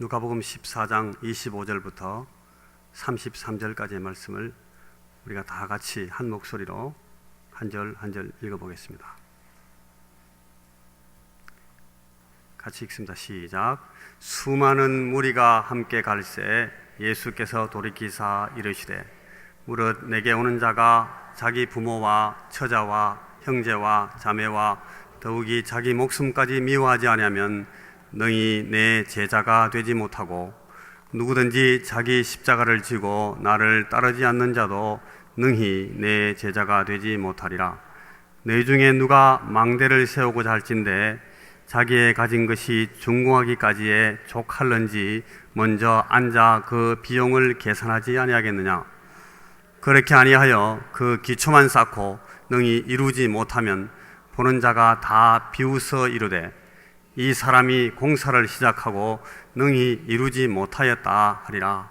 누가복음 14장 25절부터 33절까지의 말씀을 우리가 다 같이 한 목소리로 한 절 한 절 읽어보겠습니다. 같이 읽습니다. 시작. 수많은 무리가 함께 갈새 예수께서 돌이키사 이르시되 무릇 내게 오는 자가 자기 부모와 처자와 형제와 자매와 더욱이 자기 목숨까지 미워하지 아니하면 능히 내 제자가 되지 못하고 누구든지 자기 십자가를 지고 나를 따르지 않는 자도 능히 내 제자가 되지 못하리라. 너희 중에 누가 망대를 세우고자 할진대 자기의 가진 것이 중궁하기까지에 족할런지 먼저 앉아 그 비용을 계산하지 아니하겠느냐. 그렇게 아니하여 그 기초만 쌓고 능히 이루지 못하면 보는 자가 다 비웃어 이르되 이 사람이 공사를 시작하고 능히 이루지 못하였다 하리라.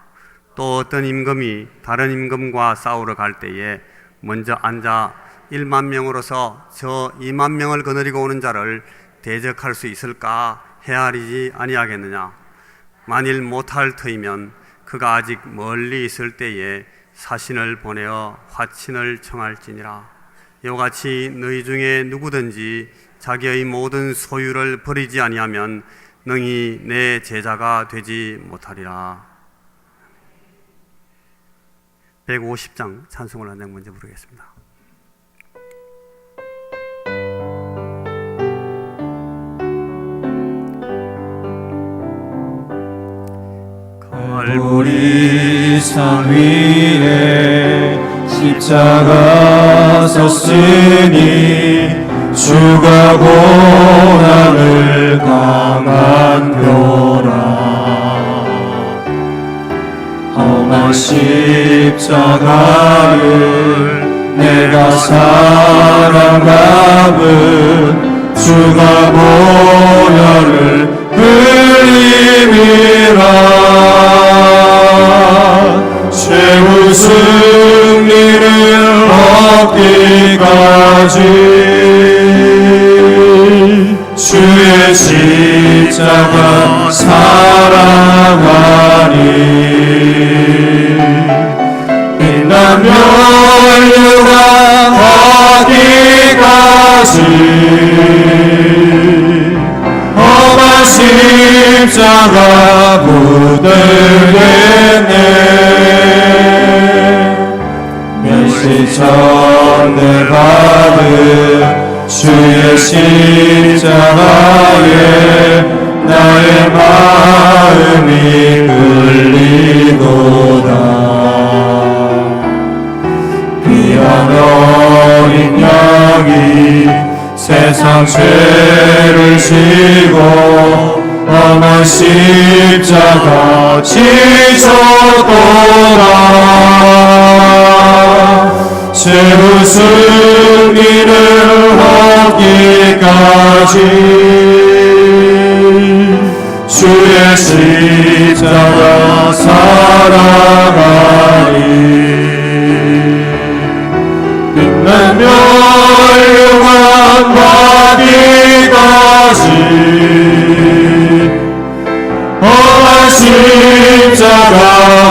또 어떤 임금이 다른 임금과 싸우러 갈 때에 먼저 앉아 1만 명으로서 저 2만 명을 거느리고 오는 자를 대적할 수 있을까 헤아리지 아니하겠느냐. 만일 못할 터이면 그가 아직 멀리 있을 때에 사신을 보내어 화친을 청할지니라. 이와 같이 너희 중에 누구든지 자기의 모든 소유를 버리지 아니하면 능히 내 제자가 되지 못하리라. 150장 찬송을 한 장 먼저 부르겠습니다. 갈보리 산 위에 십자가 섰으니 주가 고난을 강한 표라. 험한 십자가를 내가 사랑감은 주가 보혈을 흘림이라. 최후 승리를 얻기까지 주의 십자가 사랑하니 빛난 면류관 하기까지 험한 십자가 붙들겠네. 면시천대 받은 주의 십자가에 나의 마음이 끌리도다. 귀한 어린 양이 세상 죄를 지고 험한 십자가 지셨도다. 최후 승리를 얻기까지 주의 십자가 사랑하니 빛난 멸류관 받기까지 험한 십자가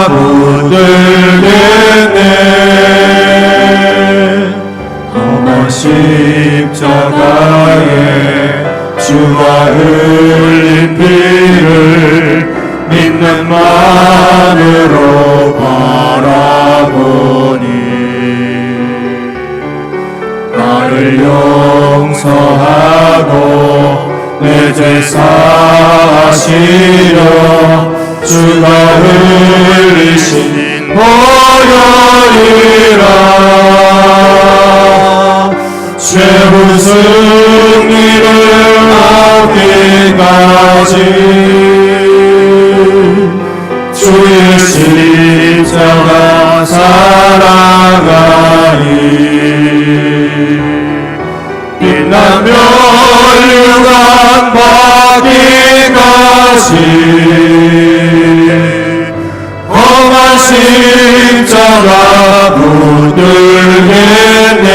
붙들겠네. 험한 십자가에 주가 흘린 피를 믿는 마음으로 바라보니 나를 용서하고 내 죄 사하시려 주가 흘리신 보혈이라. 최후 승리를 얻기까지 주의 십자가 사랑하니 빛난 면류관 받기까지 험한 십자가 붙들겠네.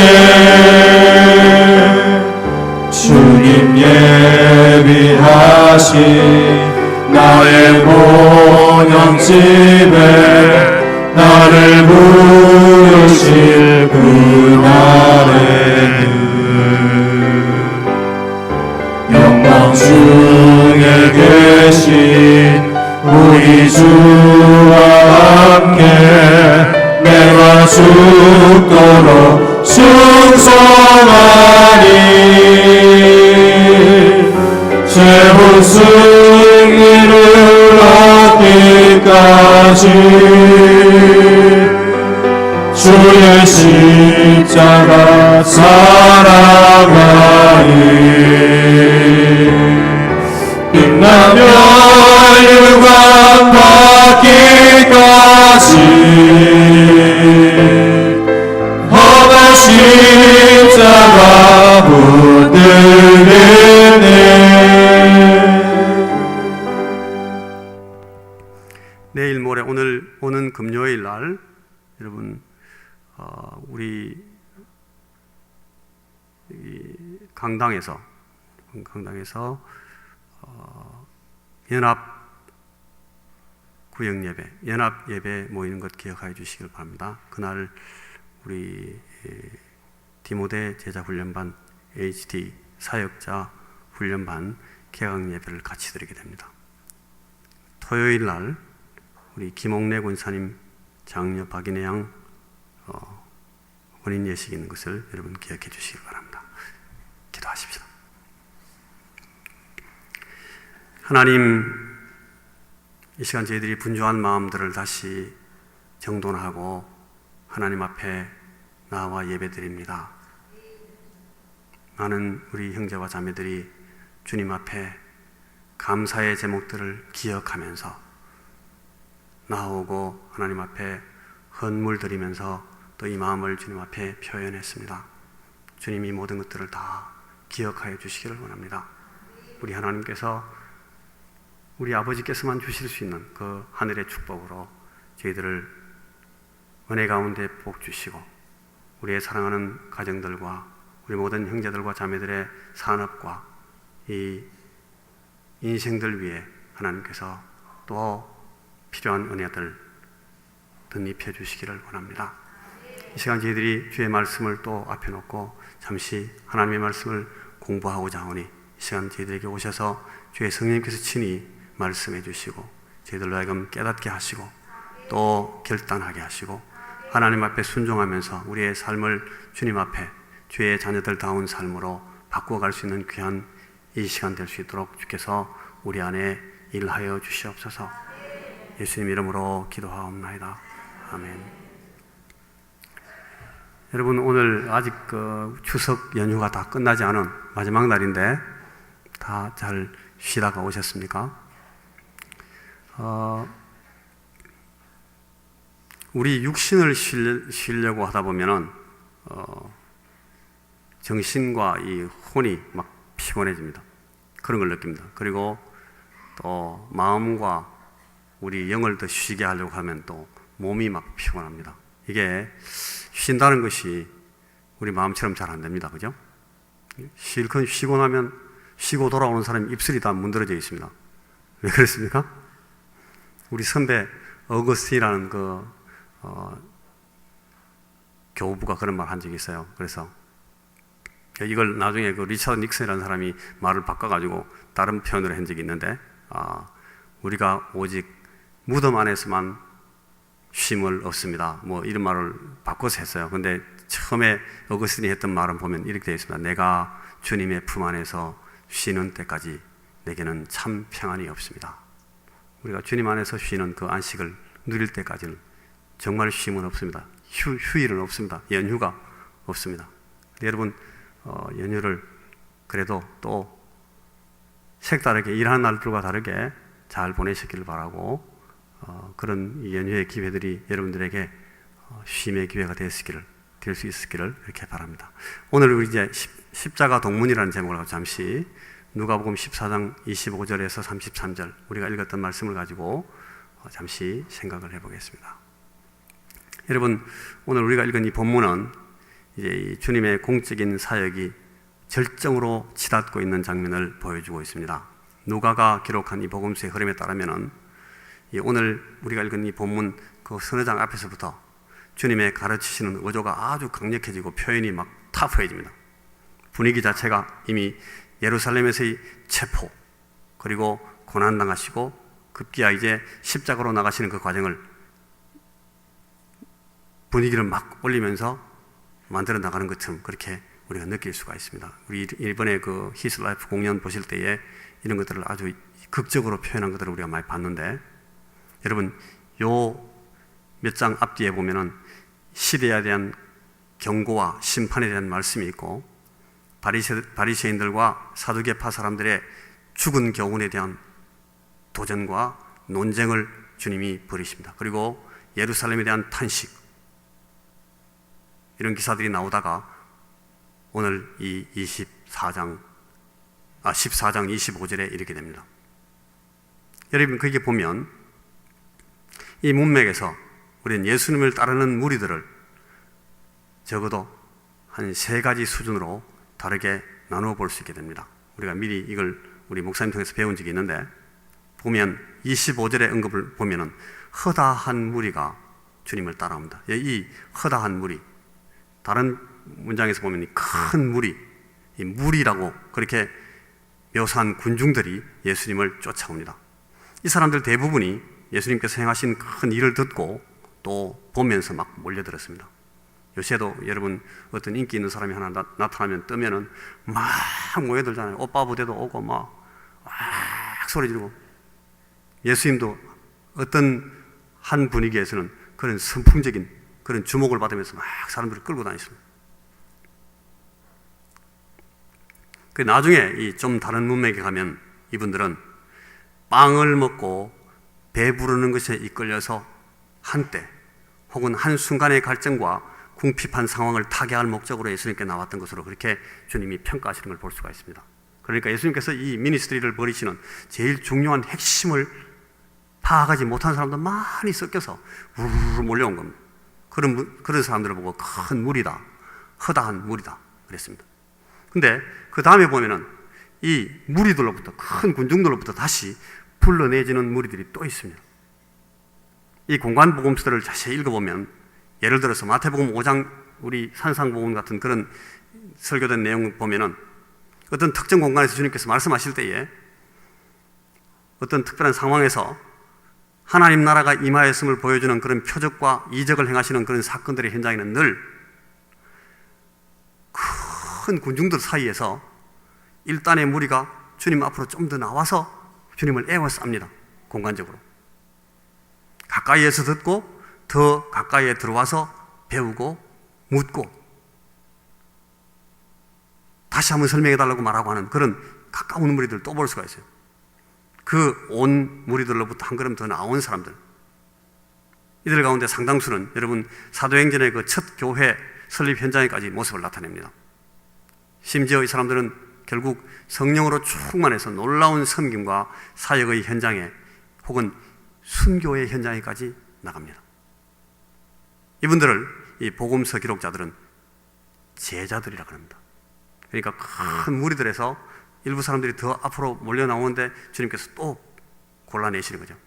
주님 예비하신 나의 집에 나를 부르실 그날에는 영광 중에 계신 우리 주와 함께 내가 죽도록 충성하리. 최후 승리를 얻기까지 주의 십자가 사랑하리. 빛나며 유감 받기까지 험한 십자가 붙들겠네. 내일 모레 오는 금요일 날 여러분 우리 강당에서 연합 구역 예배, 연합 예배 모이는 것 기억하여 주시길 바랍니다. 그날 우리 디모데 제자 훈련반 HD 사역자 훈련반 개강 예배를 같이 드리게 됩니다. 토요일 날 우리 김옥래 권사님 장녀 박인혜 양 혼인 예식이 있는 것을 여러분 기억해 주시기 바랍니다. 기도하십시다. 하나님, 이 시간 저희들이 분주한 마음들을 다시 정돈하고 하나님 앞에 나와 예배드립니다. 많은 우리 형제와 자매들이 주님 앞에 감사의 제목들을 기억하면서 나오고 하나님 앞에 헌물 드리면서 또 이 마음을 주님 앞에 표현했습니다. 주님이 모든 것들을 다 기억하여 주시기를 원합니다. 우리 하나님께서 우리 아버지께서만 주실 수 있는 그 하늘의 축복으로 저희들을 은혜 가운데 복 주시고 우리의 사랑하는 가정들과 우리 모든 형제들과 자매들의 산업과 이 인생들 위해 하나님께서 또 필요한 은혜들 덧입혀 주시기를 원합니다. 이 시간 저희들이 주의 말씀을 또 앞에 놓고 잠시 하나님의 말씀을 공부하고자 하오니 이 시간 저희들에게 오셔서 주의 성령님께서 친히 말씀해 주시고 저희들로 하여금 깨닫게 하시고 또 결단하게 하시고 하나님 앞에 순종하면서 우리의 삶을 주님 앞에 주의 자녀들다운 삶으로 바꾸어갈 수 있는 귀한 이 시간 될 수 있도록 주께서 우리 안에 일하여 주시옵소서. 예수님 이름으로 기도하옵나이다. 아멘. 여러분, 오늘 아직 추석 연휴가 다 끝나지 않은 마지막 날인데 다 잘 쉬다가 오셨습니까? 우리 육신을 쉬려고 하다 보면은 정신과 이 혼이 막 피곤해집니다. 그런 걸 느낍니다. 그리고 또 마음과 우리 영을 더 쉬게 하려고 하면 또 몸이 막 피곤합니다. 이게 쉰다는 것이 우리 마음처럼 잘 안 됩니다. 그죠? 실컷 쉬고 나면 쉬고 돌아오는 사람이 입술이 다 문드러져 있습니다. 왜 그렇습니까? 우리 선배 어거스틴이라는 교우부가 그런 말 한 적이 있어요. 그래서 이걸 나중에 리처드 닉슨이라는 사람이 말을 바꿔가지고 다른 표현으로 한 적이 있는데, 우리가 오직 무덤 안에서만 쉼을 얻습니다. 뭐 이런 말을 바꿔서 했어요. 근데 처음에 어거스틴이 했던 말은 보면 이렇게 되어 있습니다. 내가 주님의 품 안에서 쉬는 때까지 내게는 참 평안이 없습니다. 우리가 주님 안에서 쉬는 그 안식을 누릴 때까지는 정말 쉼은 없습니다. 휴일은 없습니다. 연휴가 없습니다. 여러분, 연휴를 그래도 또 색다르게 일하는 날들과 다르게 잘 보내시길 바라고, 그런 연휴의 기회들이 여러분들에게 쉼의 기회가 될 수 있기를 이렇게 바랍니다. 오늘 우리 이제 십자가 동문이라는 제목을 가지고 잠시 누가복음 14장 25절에서 33절 우리가 읽었던 말씀을 가지고 잠시 생각을 해보겠습니다. 여러분, 오늘 우리가 읽은 이 본문은 이제 이 주님의 공적인 사역이 절정으로 치닫고 있는 장면을 보여주고 있습니다. 누가가 기록한 이 복음서의 흐름에 따르면은 오늘 우리가 읽은 이 본문 그 서너 장 앞에서부터 주님의 가르치시는 의도가 아주 강력해지고 표현이 막 타프해집니다. 분위기 자체가 이미 예루살렘에서의 체포, 그리고 고난당하시고 급기야 이제 십자가로 나가시는 그 과정을 분위기를 막 올리면서 만들어 나가는 것처럼 그렇게 우리가 느낄 수가 있습니다. 우리 이번에 그 히스 라이프 공연 보실 때에 이런 것들을 아주 극적으로 표현한 것들을 우리가 많이 봤는데, 여러분 요 몇 장 앞뒤에 보면은 시대에 대한 경고와 심판에 대한 말씀이 있고, 바리새인들과 사두개파 사람들의 죽은 교훈에 대한 도전과 논쟁을 주님이 벌이십니다. 그리고 예루살렘에 대한 탄식, 이런 기사들이 나오다가 오늘 이 14장 25절에 이르게 됩니다. 여러분 거기에 보면 이 문맥에서 우리는 예수님을 따르는 무리들을 적어도 한 세 가지 수준으로 다르게 나누어 볼 수 있게 됩니다. 우리가 미리 이걸 우리 목사님 통해서 배운 적이 있는데, 보면 25절의 언급을 보면은 허다한 무리가 주님을 따라옵니다. 이 허다한 무리, 다른 문장에서 보면 이 큰 무리, 이 무리라고 그렇게 묘사한 군중들이 예수님을 쫓아옵니다. 이 사람들 대부분이 예수님께서 행하신 큰 일을 듣고 또 보면서 막 몰려들었습니다. 요새도 여러분 어떤 인기 있는 사람이 하나 나타나면 뜨면은 막 모여들잖아요. 오빠 부대도 오고 막 소리 지르고. 예수님도 어떤 한 분위기에서는 그런 선풍적인 그런 주목을 받으면서 막 사람들을 끌고 다녔습니다. 그 나중에 이 좀 다른 문맥에 가면 이분들은 빵을 먹고 배부르는 것에 이끌려서 한때 혹은 한순간의 갈증과 궁핍한 상황을 타개할 목적으로 예수님께 나왔던 것으로 그렇게 주님이 평가하시는 걸 볼 수가 있습니다. 그러니까 예수님께서 이 미니스트리를 벌이시는 제일 중요한 핵심을 파악하지 못한 사람들 많이 섞여서 우르르 몰려온 겁니다. 그런 사람들을 보고 큰 무리다, 허다한 무리다 그랬습니다. 근데 그 다음에 보면은 이 무리들로부터, 큰 군중들로부터 다시 불러내지는 무리들이 또 있습니다. 이 공관복음서들을 자세히 읽어보면, 예를 들어서 마태복음 5장 우리 산상복음 같은 그런 설교된 내용을 보면은 어떤 특정 공간에서 주님께서 말씀하실 때에 어떤 특별한 상황에서 하나님 나라가 임하였음을 보여주는 그런 표적과 이적을 행하시는 그런 사건들의 현장에는 늘 큰 군중들 사이에서 일단의 무리가 주님 앞으로 좀 더 나와서 주님을 에워쌉니다. 공간적으로 가까이에서 듣고 더 가까이에 들어와서 배우고 묻고 다시 한번 설명해달라고 말하고 하는 그런 가까운 무리들을 또 볼 수가 있어요. 그 온 무리들로부터 한 걸음 더 나온 사람들, 이들 가운데 상당수는 여러분 사도행전의 그 첫 교회 설립 현장에까지 모습을 나타냅니다. 심지어 이 사람들은 결국 성령으로 충만해서 놀라운 섬김과 사역의 현장에 혹은 순교의 현장에까지 나갑니다. 이분들을 이 복음서 기록자들은 제자들이라고 합니다. 그러니까 큰 무리들에서 일부 사람들이 더 앞으로 몰려 나오는데 주님께서 또 골라내시는 거죠.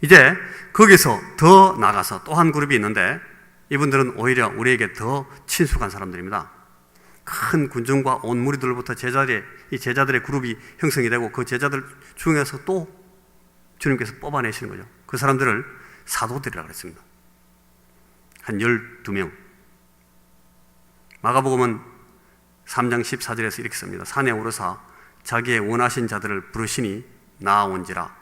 이제 거기서 더 나가서 또 한 그룹이 있는데, 이분들은 오히려 우리에게 더 친숙한 사람들입니다. 큰 군중과 온 무리들로부터 이 제자들의 그룹이 형성이 되고 그 제자들 중에서 또 주님께서 뽑아내시는 거죠. 그 사람들을 사도들이라고 했습니다. 한 12명. 마가복음은 3장 14절에서 이렇게 씁니다. 산에 오르사 자기의 원하신 자들을 부르시니 나아온지라.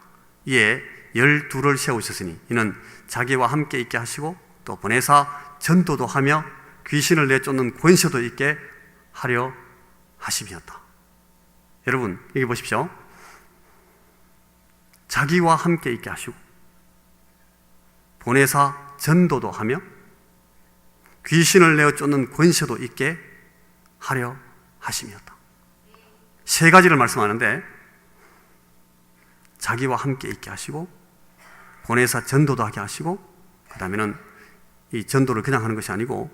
이에 12를 세우셨으니 이는 자기와 함께 있게 하시고 또 보내사 전도도 하며 귀신을 내쫓는 권세도 있게 하려 하심이었다. 여러분 여기 보십시오. 자기와 함께 있게 하시고 보내사 전도도 하며 귀신을 내어 쫓는 권세도 있게 하려 하심이었다. 세 가지를 말씀하는데, 자기와 함께 있게 하시고 보내사 전도도 하게 하시고, 그 다음에는 이 전도를 그냥 하는 것이 아니고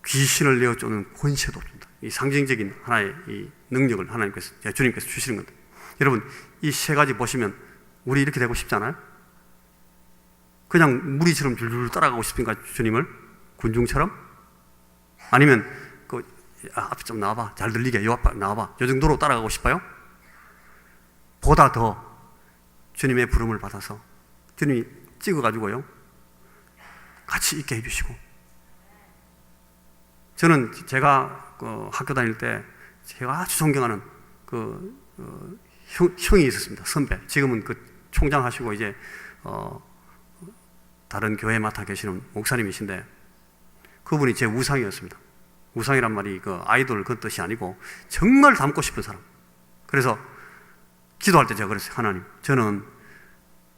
귀신을 내어 쫓는 권세도 준다. 이 상징적인 하나의 이 능력을 하나님께서, 주님께서 주시는 겁니다. 여러분 이 세 가지 보시면 우리 이렇게 되고 싶잖아요? 그냥 무리처럼 줄줄 따라가고 싶은가, 주님을? 군중처럼? 아니면, 앞에 좀 나와봐. 잘 들리게. 요 앞에 나와봐. 요 정도로 따라가고 싶어요? 보다 더 주님의 부름을 받아서 주님이 찍어가지고요. 같이 있게 해주시고. 저는 제가 학교 다닐 때 제가 아주 존경하는 형이 있었습니다. 선배. 지금은 총장 하시고 이제, 다른 교회 맡아 계시는 목사님이신데 그분이 제 우상이었습니다. 우상이란 말이 아이돌 그 뜻이 아니고 정말 닮고 싶은 사람. 그래서 기도할 때 제가 그랬어요. 하나님, 저는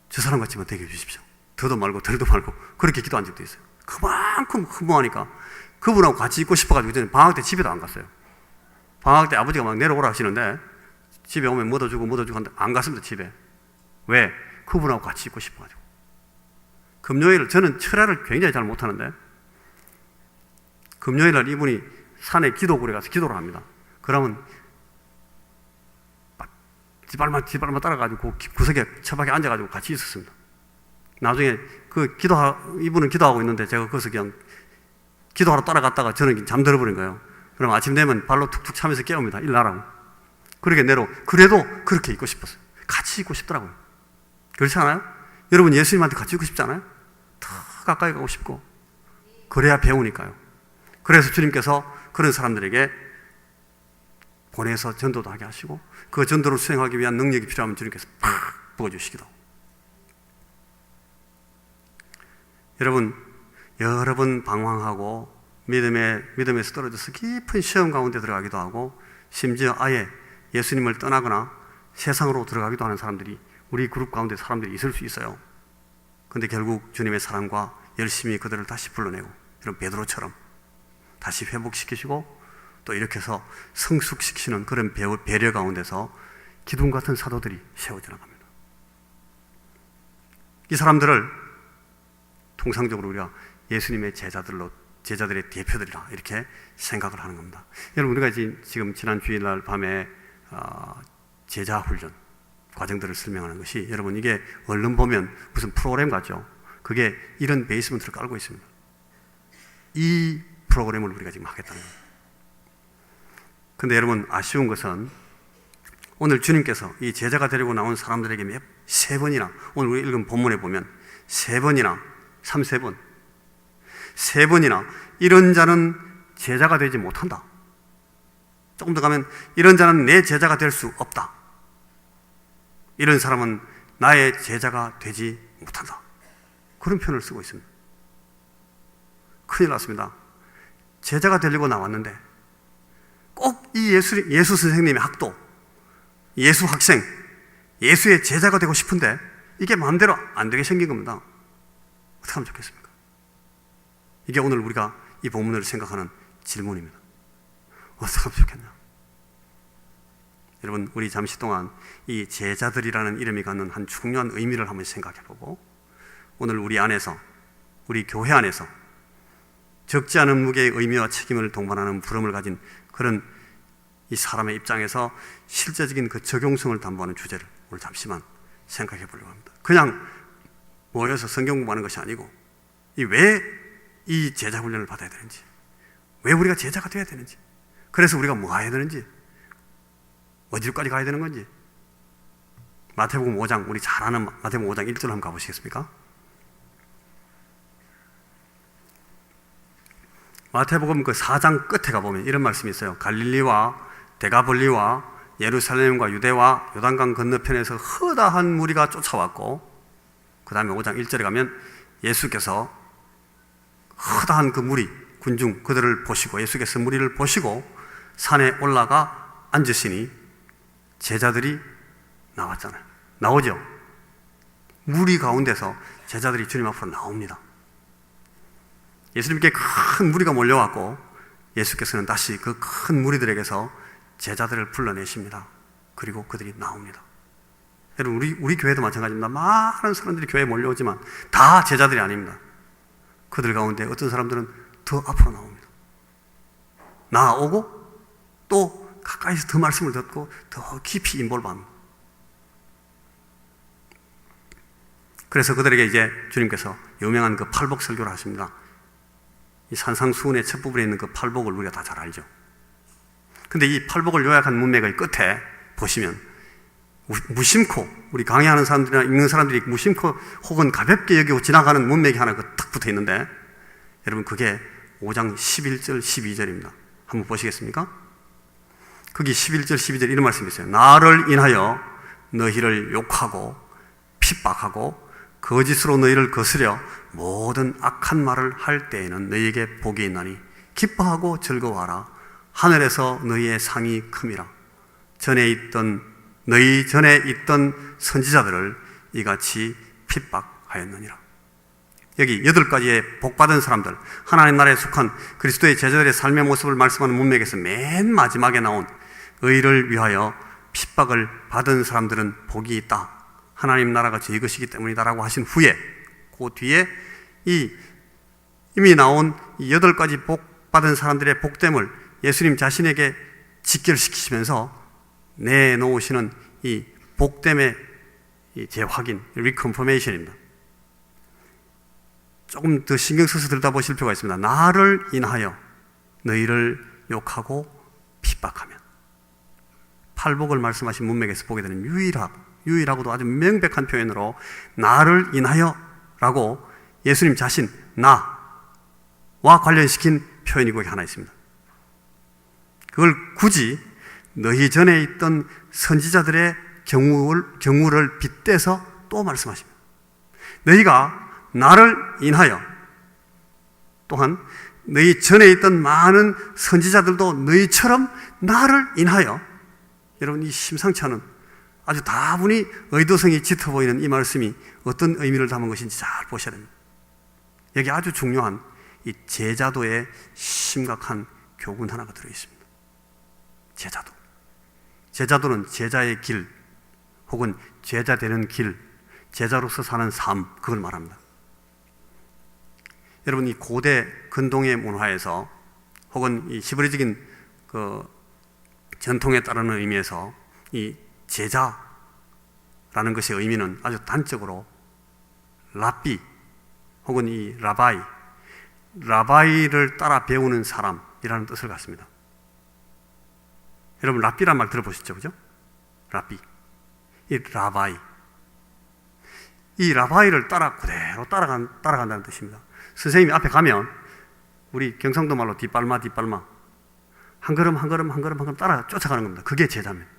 저 사람 같이만 되게 해주십시오. 더도 말고 덜도 말고. 그렇게 기도한 적도 있어요. 그만큼 허무하니까 그분하고 같이 있고 싶어가지고 저는 방학 때 집에도 안 갔어요. 방학 때 아버지가 막 내려오라 하시는데 집에 오면 묻어주고 하는데 안 갔습니다. 집에. 왜? 그분하고 같이 있고 싶어가지고. 금요일, 저는 철야를 굉장히 잘 못하는데 금요일날 이분이 산에 기도굴에 가서 기도를 합니다. 그러면 지발만 따라가지고 구석에 처박에 앉아가지고 같이 있었습니다. 나중에 이분은 기도하고 있는데 제가 거기서 그냥 기도하러 따라갔다가 저는 잠들어 버린 거예요. 그럼 아침 되면 발로 툭툭 차면서 깨웁니다. 일나라고. 그렇게 그래도 그렇게 있고 싶었어요. 같이 있고 싶더라고요. 그렇지 않아요? 여러분 예수님한테 같이 있고 싶지 않아요? 더 가까이 가고 싶고. 그래야 배우니까요. 그래서 주님께서 그런 사람들에게 보내서 전도도 하게 하시고 그 전도를 수행하기 위한 능력이 필요하면 주님께서 팍 부어주시기도. 여러분, 여러 번 방황하고 믿음에서 떨어져서 깊은 시험 가운데 들어가기도 하고 심지어 아예 예수님을 떠나거나 세상으로 들어가기도 하는 사람들이 우리 그룹 가운데 사람들이 있을 수 있어요. 그런데 결국 주님의 사랑과 열심히 그들을 다시 불러내고 이런 베드로처럼 다시 회복시키시고 또 이렇게 해서 성숙시키는 그런 배려 가운데서 기둥 같은 사도들이 세워져 나갑니다. 이 사람들을 통상적으로 우리가 예수님의 제자들의 대표들이라 이렇게 생각을 하는 겁니다. 여러분, 우리가 지금 지난 주일날 밤에 제자훈련 과정들을 설명하는 것이 여러분 이게 얼른 보면 무슨 프로그램 같죠? 그게 이런 베이스먼트를 깔고 있습니다. 이 프로그램을 우리가 지금 하겠다는 거예요. 근데 여러분 아쉬운 것은 오늘 주님께서 이 제자가 데리고 나온 사람들에게 세 번이나 오늘 우리 읽은 본문에 보면 세 번이나 이런 자는 제자가 되지 못한다. 조금 더 가면 이런 자는 내 제자가 될 수 없다. 이런 사람은 나의 제자가 되지 못한다. 그런 표현을 쓰고 있습니다. 큰일 났습니다. 제자가 되려고 나왔는데 꼭 이 예수 선생님의 학도, 예수 학생, 예수의 제자가 되고 싶은데 이게 마음대로 안 되게 생긴 겁니다. 어떻게 하면 좋겠습니까? 이게 오늘 우리가 이 본문을 생각하는 질문입니다. 어떻게 하면 좋겠나? 여러분, 우리 잠시 동안 이 제자들이라는 이름이 갖는 한 중요한 의미를 한번 생각해보고 오늘 우리 안에서, 우리 교회 안에서 적지 않은 무게의 의미와 책임을 동반하는 부름을 가진 그런 이 사람의 입장에서 실제적인 그 적용성을 담보하는 주제를 오늘 잠시만 생각해 보려고 합니다. 그냥 모여서 성경 공부하는 것이 아니고 왜 이 제자 훈련을 받아야 되는지, 왜 우리가 제자가 되어야 되는지, 그래서 우리가 뭐 해야 되는지, 어디로까지 가야 되는 건지. 마태복음 5장, 우리 잘 아는 마태복음 5장 1절 한번 가보시겠습니까? 마태복음 그 4장 끝에 가보면 이런 말씀이 있어요. 갈릴리와 데가볼리와 예루살렘과 유대와 요단강 건너편에서 허다한 무리가 쫓아왔고, 그 다음에 5장 1절에 가면 예수께서 허다한 그 무리, 군중, 그들을 보시고, 예수께서 무리를 보시고 산에 올라가 앉으시니 제자들이 나왔잖아요. 나오죠? 무리 가운데서 제자들이 주님 앞으로 나옵니다. 예수님께 큰 무리가 몰려왔고 예수께서는 다시 그 큰 무리들에게서 제자들을 불러내십니다. 그리고 그들이 나옵니다. 여러분, 우리 교회도 마찬가지입니다. 많은 사람들이 교회에 몰려오지만 다 제자들이 아닙니다. 그들 가운데 어떤 사람들은 더 앞으로 나옵니다. 나오고 또 가까이서 더 말씀을 듣고 더 깊이 인볼브합니다. 그래서 그들에게 이제 주님께서 유명한 그 팔복 설교를 하십니다. 이 산상수훈의 첫 부분에 있는 그 팔복을 우리가 다 잘 알죠. 근데 이 팔복을 요약한 문맥의 끝에 보시면 무심코, 우리 강의하는 사람들이나 읽는 사람들이 무심코 혹은 가볍게 여기고 지나가는 문맥이 하나 딱 붙어 있는데, 여러분 그게 5장 11절 12절입니다. 한번 보시겠습니까? 거기 11절 12절 이런 말씀이 있어요. 나를 인하여 너희를 욕하고 핍박하고 거짓으로 너희를 거스려 모든 악한 말을 할 때에는 너희에게 복이 있나니 기뻐하고 즐거워하라. 하늘에서 너희의 상이 큼이라. 너희 전에 있던 선지자들을 이같이 핍박하였느니라. 여기 8가지의 복받은 사람들, 하나님 나라에 속한 그리스도의 제자들의 삶의 모습을 말씀하는 문맥에서 맨 마지막에 나온 의를 위하여 핍박을 받은 사람들은 복이 있다. 하나님 나라가 저희 것이기 때문이다라고 하신 후에 그 뒤에 이미 나온 이 8가지 복받은 사람들의 복됨을 예수님 자신에게 직결시키시면서 내놓으시는 이 복됨의 재확인, 리컨퍼메이션입니다. 조금 더 신경 써서 들여다보실 필요가 있습니다. 나를 인하여 너희를 욕하고 핍박하면, 팔복을 말씀하신 문맥에서 보게 되는 유일하고도 아주 명백한 표현으로 나를 인하여 라고 예수님 자신 나와 관련시킨 표현이 거기 하나 있습니다. 그걸 굳이 너희 전에 있던 선지자들의 경우를 빗대서 또 말씀하십니다. 너희가 나를 인하여, 또한 너희 전에 있던 많은 선지자들도 너희처럼 나를 인하여, 여러분 이 심상치 않은 아주 다분히 의도성이 짙어 보이는 이 말씀이 어떤 의미를 담은 것인지 잘 보셔야 됩니다. 여기 아주 중요한 이 제자도의 심각한 교훈 하나가 들어있습니다. 제자도는 제자의 길 혹은 제자 되는 길, 제자로서 사는 삶, 그걸 말합니다. 여러분 이 고대 근동의 문화에서 혹은 이 히브리적인 그 전통에 따르는 의미에서 이 제자라는 것의 의미는 아주 단적으로 랍비 혹은 이 라바이를 따라 배우는 사람이라는 뜻을 갖습니다. 여러분 랍비란 말 들어보셨죠? 그죠? 랍비, 이 라바이, 이 라바이를 그대로 따라간다는 뜻입니다. 선생님이 앞에 가면 우리 경상도 말로 뒷발마 한 걸음 따라 쫓아가는 겁니다. 그게 제자입니다.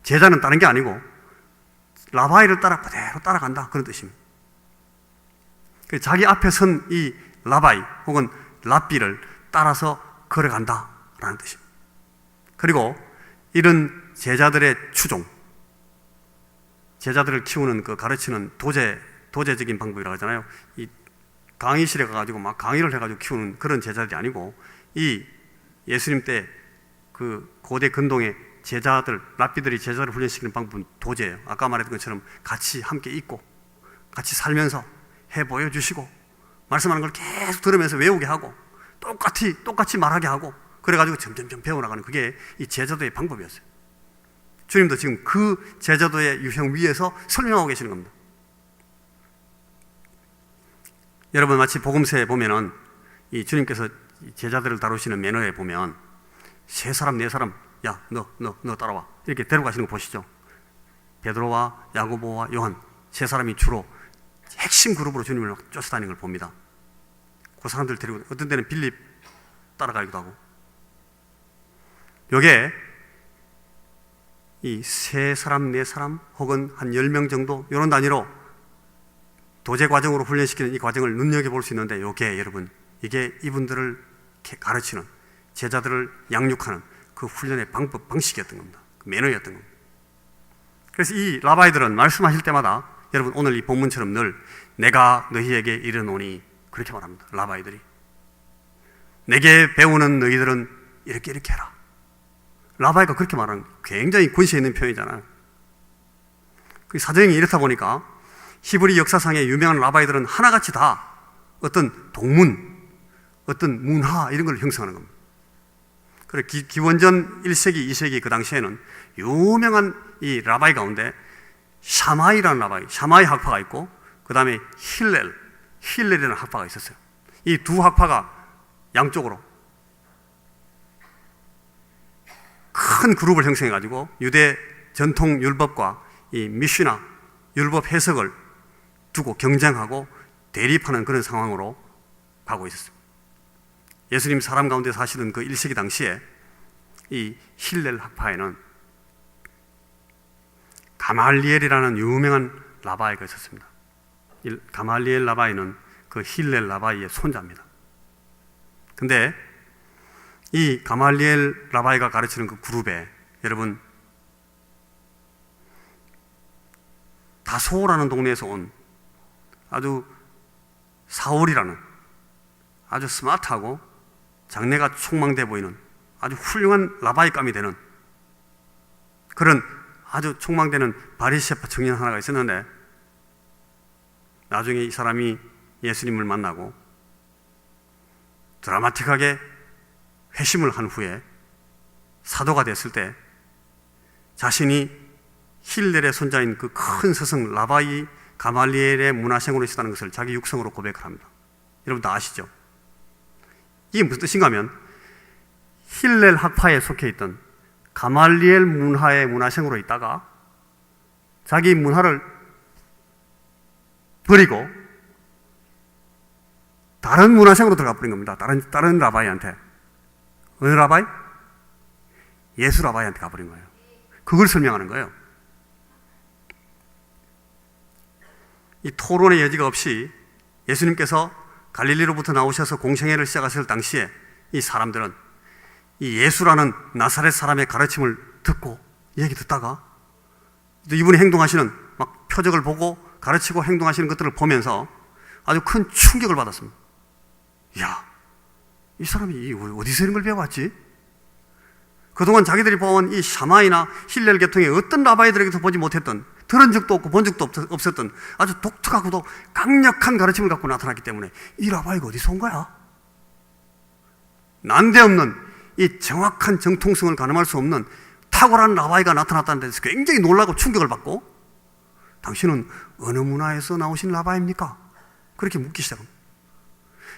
제자는 다른 게 아니고 라바이를 그대로 따라간다, 그런 뜻입니다. 자기 앞에 선 이 라바이 혹은 랍비를 따라서 걸어간다라는 뜻입니다. 그리고 이런 제자들의 추종, 제자들을 키우는 그 가르치는 도제적인 방법이라고 하잖아요. 이 강의실에 가가지고 막 강의를 해가지고 키우는 그런 제자들이 아니고, 이 예수님 때 그 고대 근동의 제자들, 랍비들이 제자를 훈련시키는 방법은 도제예요. 아까 말했던 것처럼 같이 함께 있고 같이 살면서 해 보여주시고 말씀하는 걸 계속 들으면서 외우게 하고 똑같이 말하게 하고, 그래가지고 점점 배워나가는, 그게 이 제자도의 방법이었어요. 주님도 지금 그 제자도의 유형 위에서 설명하고 계시는 겁니다. 여러분 마치 복음서에 보면은 이 주님께서 제자들을 다루시는 매너에 보면 세 사람 네 사람, 야 너 따라와, 이렇게 데려가시는 거 보시죠. 베드로와 야고보와 요한 세 사람이 주로 핵심 그룹으로 주님을 쫓아다니는 걸 봅니다. 그 사람들 데리고, 어떤 데는 빌립 따라가기도 하고. 요게 이 세 사람 네 사람 혹은 한 10명 정도 이런 단위로 도제 과정으로 훈련시키는 이 과정을 눈여겨볼 수 있는데, 요게 여러분 이게 이분들을 가르치는, 제자들을 양육하는 그 훈련의 방식이었던 겁니다. 그 매너였던 겁니다. 그래서 이 라바이들은 말씀하실 때마다 여러분 오늘 이 본문처럼 늘 내가 너희에게 이르노니 그렇게 말합니다. 라바이들이 내게 배우는 너희들은 이렇게 해라. 라바이가 그렇게 말하는 굉장히 권세 있는 표현이잖아요. 그 사정이 이렇다 보니까 히브리 역사상의 유명한 라바이들은 하나같이 다 어떤 동문, 어떤 문화 이런 걸 형성하는 겁니다. 그래 기원전 1세기, 2세기 그 당시에는 유명한 이 라바이 가운데 샤마이라는 라바이, 샤마이 학파가 있고, 그 다음에 힐렐이라는 학파가 있었어요. 이 두 학파가 양쪽으로 큰 그룹을 형성해가지고 유대 전통 율법과 이 미슈나 율법 해석을 두고 경쟁하고 대립하는 그런 상황으로 가고 있었습니다. 예수님 사람 가운데 사시던 그 1세기 당시에 이 힐렐 학파에는 가말리엘이라는 유명한 라바이가 있었습니다. 이 가말리엘 라바이는 그 힐렐 라바이의 손자입니다. 근데 이 가말리엘 라바이가 가르치는 그 그룹에 여러분 다소라는 동네에서 온 아주 사울이라는 아주 스마트하고 장래가 촉망돼 보이는 아주 훌륭한 라바이감이 되는 그런 아주 촉망되는 바리새파 청년 하나가 있었는데 나중에 이 사람이 예수님을 만나고 드라마틱하게 회심을 한 후에 사도가 됐을 때 자신이 힐렐의 손자인 그 큰 스승 라바이 가말리엘의 문화생으로 있었다는 것을 자기 육성으로 고백을 합니다. 여러분 다 아시죠? 이게 무슨 뜻인가 하면 힐렐 학파에 속해 있던 가말리엘 문화의 문화생으로 있다가 자기 문화를 버리고 다른 문화생으로 들어가 버린 겁니다. 다른 라바이한테. 어느 라바이? 예수 라바이한테 가버린 거예요. 그걸 설명하는 거예요. 이 토론의 여지가 없이 예수님께서 갈릴리로부터 나오셔서 공생애를 시작하실 당시에 이 사람들은 이 예수라는 나사렛 사람의 가르침을 듣고 얘기 듣다가 이분이 행동하시는 막 표적을 보고 가르치고 행동하시는 것들을 보면서 아주 큰 충격을 받았습니다. 야, 이 사람이 어디서 이런 걸 배워왔지? 그동안 자기들이 본 이 샤마이나 힐렐 계통의 어떤 라바이들에게서 보지 못했던, 들은 적도 없고 본 적도 없었던 아주 독특하고도 강력한 가르침을 갖고 나타났기 때문에 이 라바이가 어디서 온 거야? 난데없는 이 정확한 정통성을 가늠할 수 없는 탁월한 라바이가 나타났다는 데서 굉장히 놀라고 충격을 받고, 당신은 어느 문화에서 나오신 라바이입니까? 그렇게 묻기 시작합니다.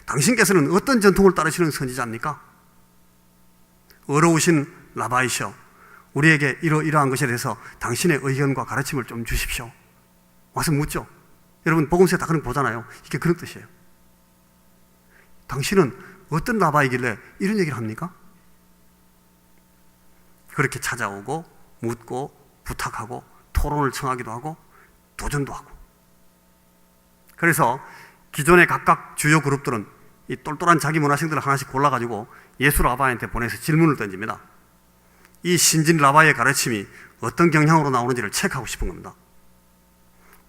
당신께서는 어떤 전통을 따르시는 선지자입니까? 어려우신 라바이시여, 우리에게 이러한 것에 대해서 당신의 의견과 가르침을 좀 주십시오. 와서 묻죠. 여러분 복음서에 다 그런 거 보잖아요. 이게 그런 뜻이에요. 당신은 어떤 라바이길래 이런 얘기를 합니까? 그렇게 찾아오고 묻고 부탁하고 토론을 청하기도 하고 도전도 하고. 그래서 기존의 각각 주요 그룹들은 이 똘똘한 자기 문화생들을 하나씩 골라가지고 예수 라바이한테 보내서 질문을 던집니다. 이 신진 라바이의 가르침이 어떤 경향으로 나오는지를 체크하고 싶은 겁니다.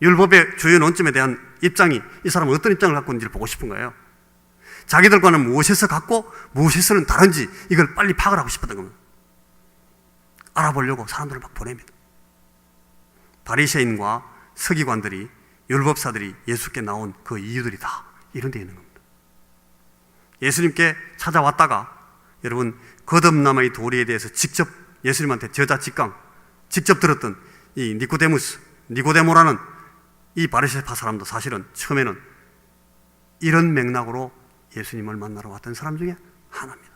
율법의 주요 논점에 대한 입장이 이 사람은 어떤 입장을 갖고 있는지를 보고 싶은 거예요. 자기들과는 무엇에서 같고 무엇에서는 다른지 이걸 빨리 파악을 하고 싶었던 겁니다. 알아보려고 사람들을 막 보냅니다. 바리새인과 서기관들이, 율법사들이 예수께 나온 그 이유들이 다 이런 데 있는 겁니다. 예수님께 찾아왔다가 여러분 거듭남의 도리에 대해서 직접 예수님한테 저자직강 직접 들었던 이 니고데모라는 이 바리새파 사람도 사실은 처음에는 이런 맥락으로 예수님을 만나러 왔던 사람 중에 하나입니다.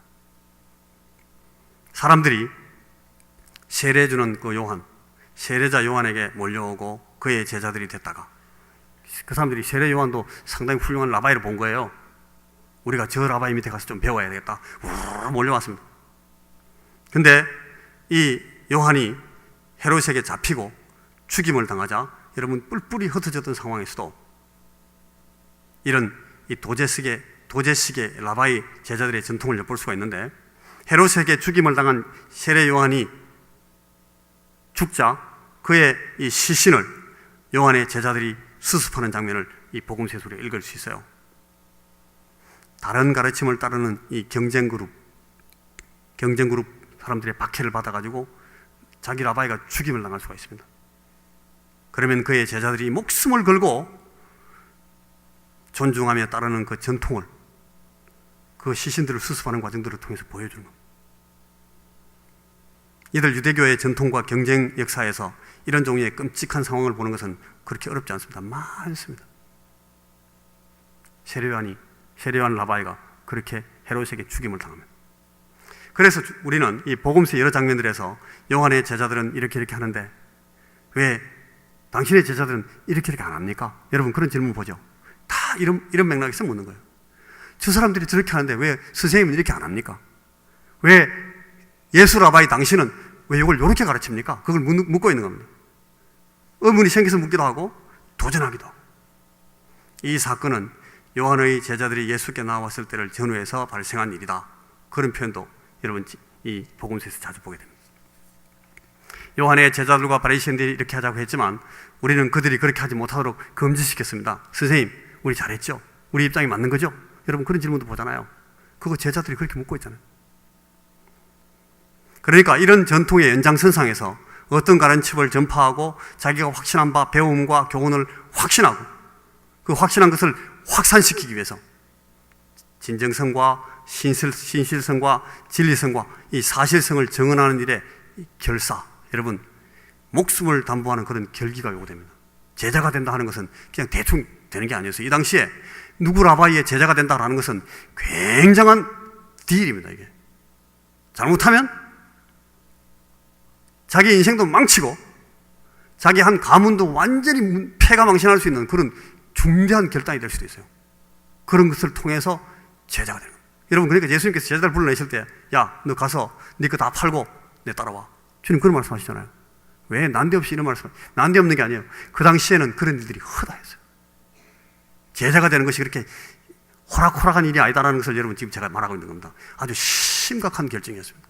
사람들이 세례주는 그 세례자 요한에게 몰려오고 그의 제자들이 됐다가 그 사람들이 세례 요한도 상당히 훌륭한 라바이를 본 거예요. 우리가 저 라바이 밑에 가서 좀 배워야 되겠다. 우르르 몰려왔습니다. 근데 이 요한이 헤롯에게 잡히고 죽임을 당하자 여러분 뿔뿔이 흩어졌던 상황에서도 이런 이 도제식의 라바이 제자들의 전통을 엿볼 수가 있는데, 헤롯에게 죽임을 당한 세례 요한이 죽자 그의 이 시신을 요한의 제자들이 수습하는 장면을 이 복음서에 읽을 수 있어요. 다른 가르침을 따르는 이 경쟁그룹 사람들의 박해를 받아가지고 자기 라바이가 죽임을 당할 수가 있습니다. 그러면 그의 제자들이 목숨을 걸고 존중하며 따르는 그 전통을, 그 시신들을 수습하는 과정들을 통해서 보여주는 겁니다. 이들 유대교의 전통과 경쟁 역사에서 이런 종류의 끔찍한 상황을 보는 것은 그렇게 어렵지 않습니다. 많습니다. 세례요한 라바이가 그렇게 헤롯에게 죽임을 당합니다. 그래서 우리는 이 복음서의 여러 장면들에서 요한의 제자들은 이렇게 하는데 왜 당신의 제자들은 이렇게 안 합니까? 여러분 그런 질문 보죠. 다 이런 맥락에서 묻는 거예요. 저 사람들이 저렇게 하는데 왜 선생님은 이렇게 안 합니까? 왜 예수 라바이 당신은 왜 이걸 이렇게 가르칩니까? 그걸 묻고 있는 겁니다. 의문이 생겨서 묻기도 하고 도전하기도 하고. 이 사건은 요한의 제자들이 예수께 나왔을 때를 전후해서 발생한 일이다. 그런 표현도 여러분 이 복음서에서 자주 보게 됩니다. 요한의 제자들과 바리새인들이 이렇게 하자고 했지만 우리는 그들이 그렇게 하지 못하도록 금지시켰습니다. 선생님, 우리 잘했죠? 우리 입장이 맞는 거죠? 여러분 그런 질문도 보잖아요. 그거 제자들이 그렇게 묻고 있잖아요. 그러니까 이런 전통의 연장선상에서 어떤 가르침을 전파하고 자기가 확신한 바 배움과 교훈을 확신하고 그 확신한 것을 확산시키기 위해서 진정성과 신실성과 진리성과 이 사실성을 정언하는 일에 결사, 여러분 목숨을 담보하는 그런 결기가 요구됩니다. 제자가 된다 하는 것은 그냥 대충 되는 게 아니었어요. 이 당시에 누구 라바이의 제자가 된다라는 것은 굉장한 딜입니다. 이게 잘못하면 자기 인생도 망치고 자기 한 가문도 완전히 폐가망신할 수 있는 그런 중대한 결단이 될 수도 있어요. 그런 것을 통해서 제자가 되는 거예요. 여러분 그러니까 예수님께서 제자를 불러내실 때 야, 너 가서 네 거 다 팔고 내 따라와. 주님 그런 말씀하시잖아요. 왜 난데없이 이런 말씀? 난데없는 게 아니에요. 그 당시에는 그런 일들이 허다했어요. 제자가 되는 것이 그렇게 호락호락한 일이 아니다라는 것을 여러분 지금 제가 말하고 있는 겁니다. 아주 심각한 결정이었습니다.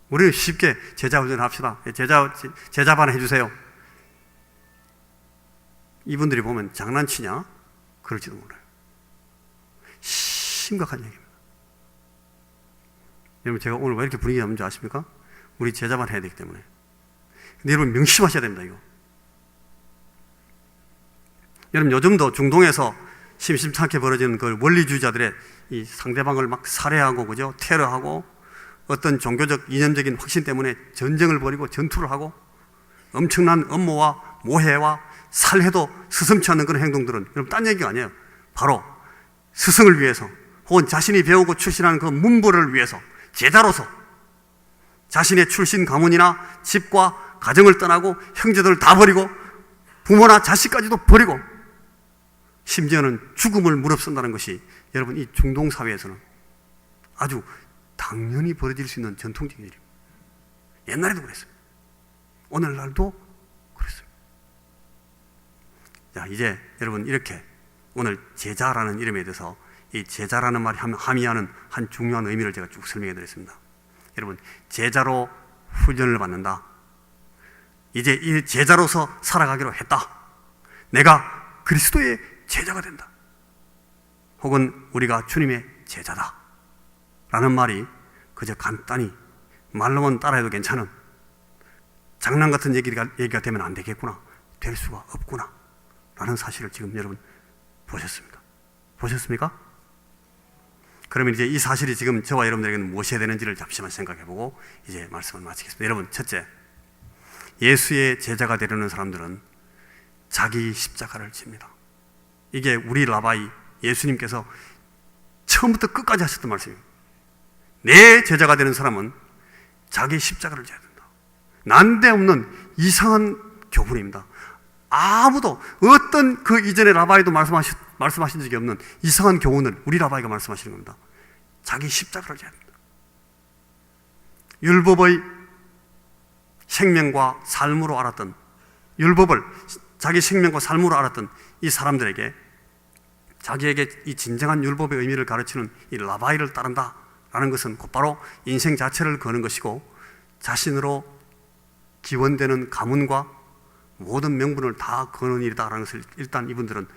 우리는 쉽게 제자 훈련합시다. 제자반 해주세요. 이분들이 보면 장난치냐? 그럴지도 몰라요. 심각한 얘기입니다. 여러분 제가 오늘 왜 이렇게 분위기가 없는지 아십니까? 우리 제자반 해야 되기 때문에. 근데 여러분 명심하셔야 됩니다. 이거. 여러분 요즘도 중동에서 심심찮게 벌어지는 그 원리주의자들의 이 상대방을 막 살해하고 그죠? 테러하고 어떤 종교적 이념적인 확신 때문에 전쟁을 벌이고 전투를 하고 엄청난 음모와 모해와 살해도 스승치 않는 그런 행동들은 여러분 딴 얘기가 아니에요. 바로 스승을 위해서 혹은 자신이 배우고 출신하는 그 문벌을 위해서 제자로서 자신의 출신 가문이나 집과 가정을 떠나고 형제들을 다 버리고 부모나 자식까지도 버리고 심지어는 죽음을 무릅쓴다는 것이 여러분 이 중동 사회에서는 아주 당연히 벌어질 수 있는 전통적인 일입니다. 옛날에도 그랬어요. 오늘날도 그랬어요. 자, 이제 여러분 이렇게 오늘 제자라는 이름에 대해서 이 제자라는 말이 함의하는 한 중요한 의미를 제가 쭉 설명해 드렸습니다. 여러분 제자로 훈련을 받는다. 이제 이 제자로서 살아가기로 했다. 내가 그리스도의 제자가 된다. 혹은 우리가 주님의 제자다. 라는 말이 그저 간단히 말로만 따라해도 괜찮은 장난 같은 얘기가 되면 안 되겠구나. 될 수가 없구나. 라는 사실을 지금 여러분 보셨습니다. 보셨습니까? 그러면 이제 이 사실이 지금 저와 여러분들에게는 무엇이 되는지를 잠시만 생각해보고 이제 말씀을 마치겠습니다. 여러분, 첫째, 예수의 제자가 되려는 사람들은 자기 십자가를 집니다. 이게 우리 라바이 예수님께서 처음부터 끝까지 하셨던 말씀입니다. 내 제자가 되는 사람은 자기 십자가를 져야 된다. 난데없는 이상한 교훈입니다. 아무도 어떤 그 이전에 라바이도 말씀하신 적이 없는 이상한 교훈을 우리 라바이가 말씀하시는 겁니다. 자기 십자가를 져야 된다. 율법의 생명과 삶으로 알았던, 율법을 자기 생명과 삶으로 알았던 이 사람들에게 자기에게 이 진정한 율법의 의미를 가르치는 이 라바이를 따른다 라는 것은 곧바로 인생 자체를 거는 것이고 자신으로 기원되는 가문과 모든 명분을 다 거는 일이다라는 것을 일단 이분들은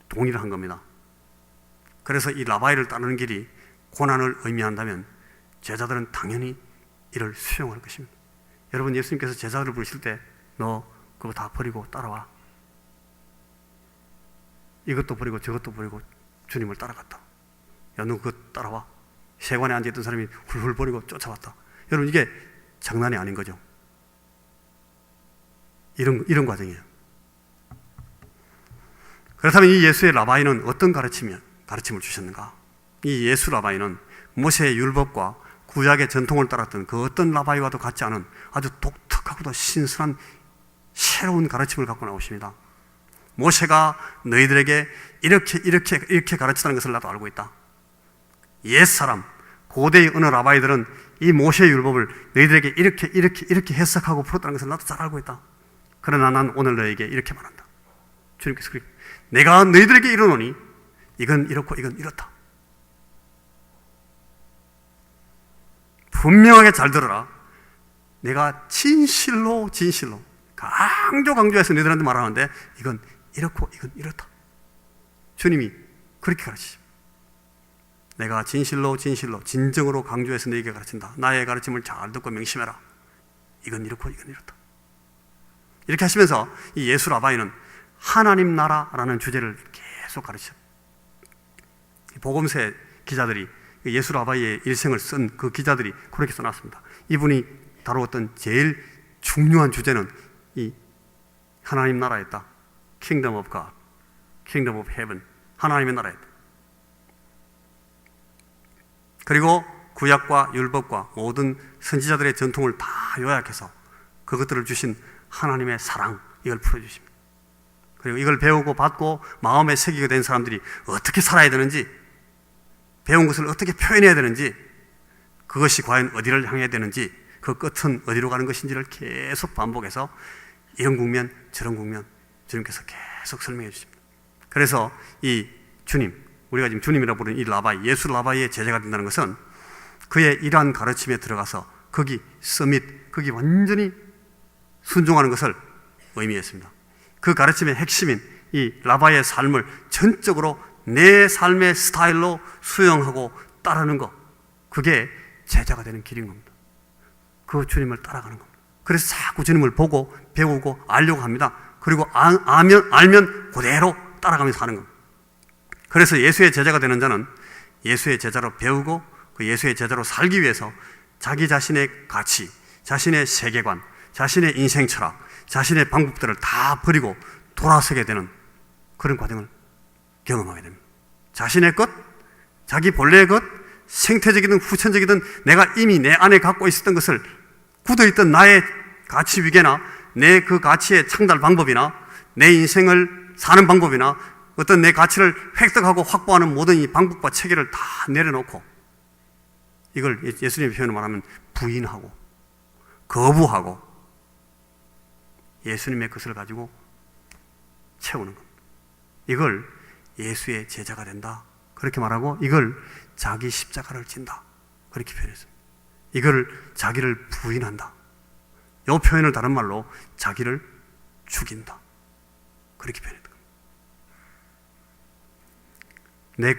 동의를 한 겁니다. 그래서 이 라바이를 따르는 길이 고난을 의미한다면 제자들은 당연히 이를 수용할 것입니다. 여러분, 예수님께서 제자들을 부르실 때 너 그거 다 버리고 따라와. 이것도 버리고 저것도 버리고 주님을 따라갔다. 야, 너 그거 따라와. 세관에 앉아있던 사람이 훌훌 버리고 쫓아왔다. 여러분, 이게 장난이 아닌 거죠. 이런 과정이에요. 그렇다면 이 예수의 라바이는 어떤 가르침을 주셨는가? 이 예수 라바이는 모세의 율법과 구약의 전통을 따랐던 그 어떤 라바이와도 같지 않은 아주 독특하고도 신선한 새로운 가르침을 갖고 나오십니다. 모세가 너희들에게 이렇게 가르치다는 것을 나도 알고 있다. 옛사람, 고대의 어느 라바이들은 이 모세의 율법을 너희들에게 이렇게 해석하고 풀었다는 것을 나도 잘 알고 있다. 그러나 난 오늘 너희에게 이렇게 말한다. 주님께서 내가 너희들에게 이르노니 이건 이렇고 이건 이렇다. 분명하게 잘 들어라. 내가 진실로 강조해서 너희들한테 말하는데 이건 이렇고 이건 이렇다. 주님이 그렇게 가르치십니다. 내가 진실로 진정으로 강조해서 너희에게 가르친다. 나의 가르침을 잘 듣고 명심해라. 이건 이렇고 이건 이렇다. 이렇게 하시면서 이 예수 라바이는 하나님 나라라는 주제를 계속 가르치죠. 복음서 기자들이 예수 라바이의 일생을 쓴 그 기자들이 그렇게 써놨습니다. 이분이 다루었던 제일 중요한 주제는 이 하나님 나라였다. Kingdom of God, Kingdom of Heaven, 하나님의 나라였다. 그리고 구약과 율법과 모든 선지자들의 전통을 다 요약해서 그것들을 주신 하나님의 사랑, 이걸 풀어주십니다. 그리고 이걸 배우고 받고 마음에 새기게 된 사람들이 어떻게 살아야 되는지, 배운 것을 어떻게 표현해야 되는지, 그것이 과연 어디를 향해야 되는지, 그 끝은 어디로 가는 것인지를 계속 반복해서 이런 국면, 저런 국면, 주님께서 계속 설명해 주십니다. 그래서 이 주님, 우리가 지금 주님이라고 부르는 이 라바이, 예수 라바이의 제자가 된다는 것은 그의 이러한 가르침에 들어가서 거기 거기 완전히 순종하는 것을 의미했습니다. 그 가르침의 핵심인 이 라바이의 삶을 전적으로 내 삶의 스타일로 수용하고 따르는 것, 그게 제자가 되는 길인 겁니다. 그 주님을 따라가는 겁니다. 그래서 자꾸 주님을 보고 배우고 알려고 합니다. 그리고 알면 그대로 따라가면서 사는 겁니다. 그래서 예수의 제자가 되는 자는 예수의 제자로 배우고 그 예수의 제자로 살기 위해서 자기 자신의 가치, 자신의 세계관, 자신의 인생 철학, 자신의 방법들을 다 버리고 돌아서게 되는 그런 과정을 경험하게 됩니다. 자신의 것, 자기 본래의 것, 생태적이든 후천적이든 내가 이미 내 안에 갖고 있었던 것을 굳어있던 나의 가치 위계나 내 그 가치의 창달 방법이나 내 인생을 사는 방법이나 어떤 내 가치를 획득하고 확보하는 모든 이 방법과 체계를 다 내려놓고 이걸 예수님의 표현으로 말하면 부인하고 거부하고 예수님의 것을 가지고 채우는 겁니다. 이걸 예수의 제자가 된다, 그렇게 말하고 이걸 자기 십자가를 진다, 그렇게 표현했습니다. 이걸 자기를 부인한다, 이 표현을 다른 말로 자기를 죽인다, 그렇게 표현했다. 내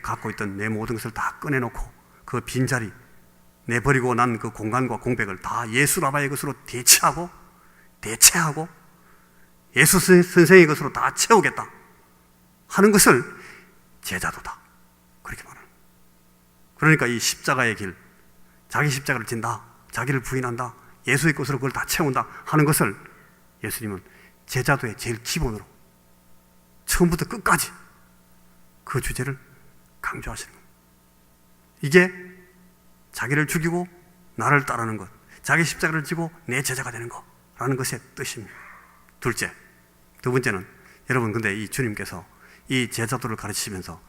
갖고 있던 내 모든 것을 다 꺼내놓고 그 빈자리, 내버리고 난 그 공간과 공백을 다 예수 라바의 것으로 대체하고 예수 선생의 것으로 다 채우겠다 하는 것을 제자도다, 그렇게 말합니다. 그러니까 이 십자가의 길, 자기 십자가를 진다, 자기를 부인한다, 예수의 것으로 그걸 다 채운다 하는 것을 예수님은 제자도의 제일 기본으로 처음부터 끝까지 그 주제를 강조하시는 겁니다. 이게 자기를 죽이고 나를 따르는 것, 자기 십자가를 지고 내 제자가 되는 거라는 것의 뜻입니다. 두 번째는 여러분, 근데 이 주님께서 이 제자도를 가르치시면서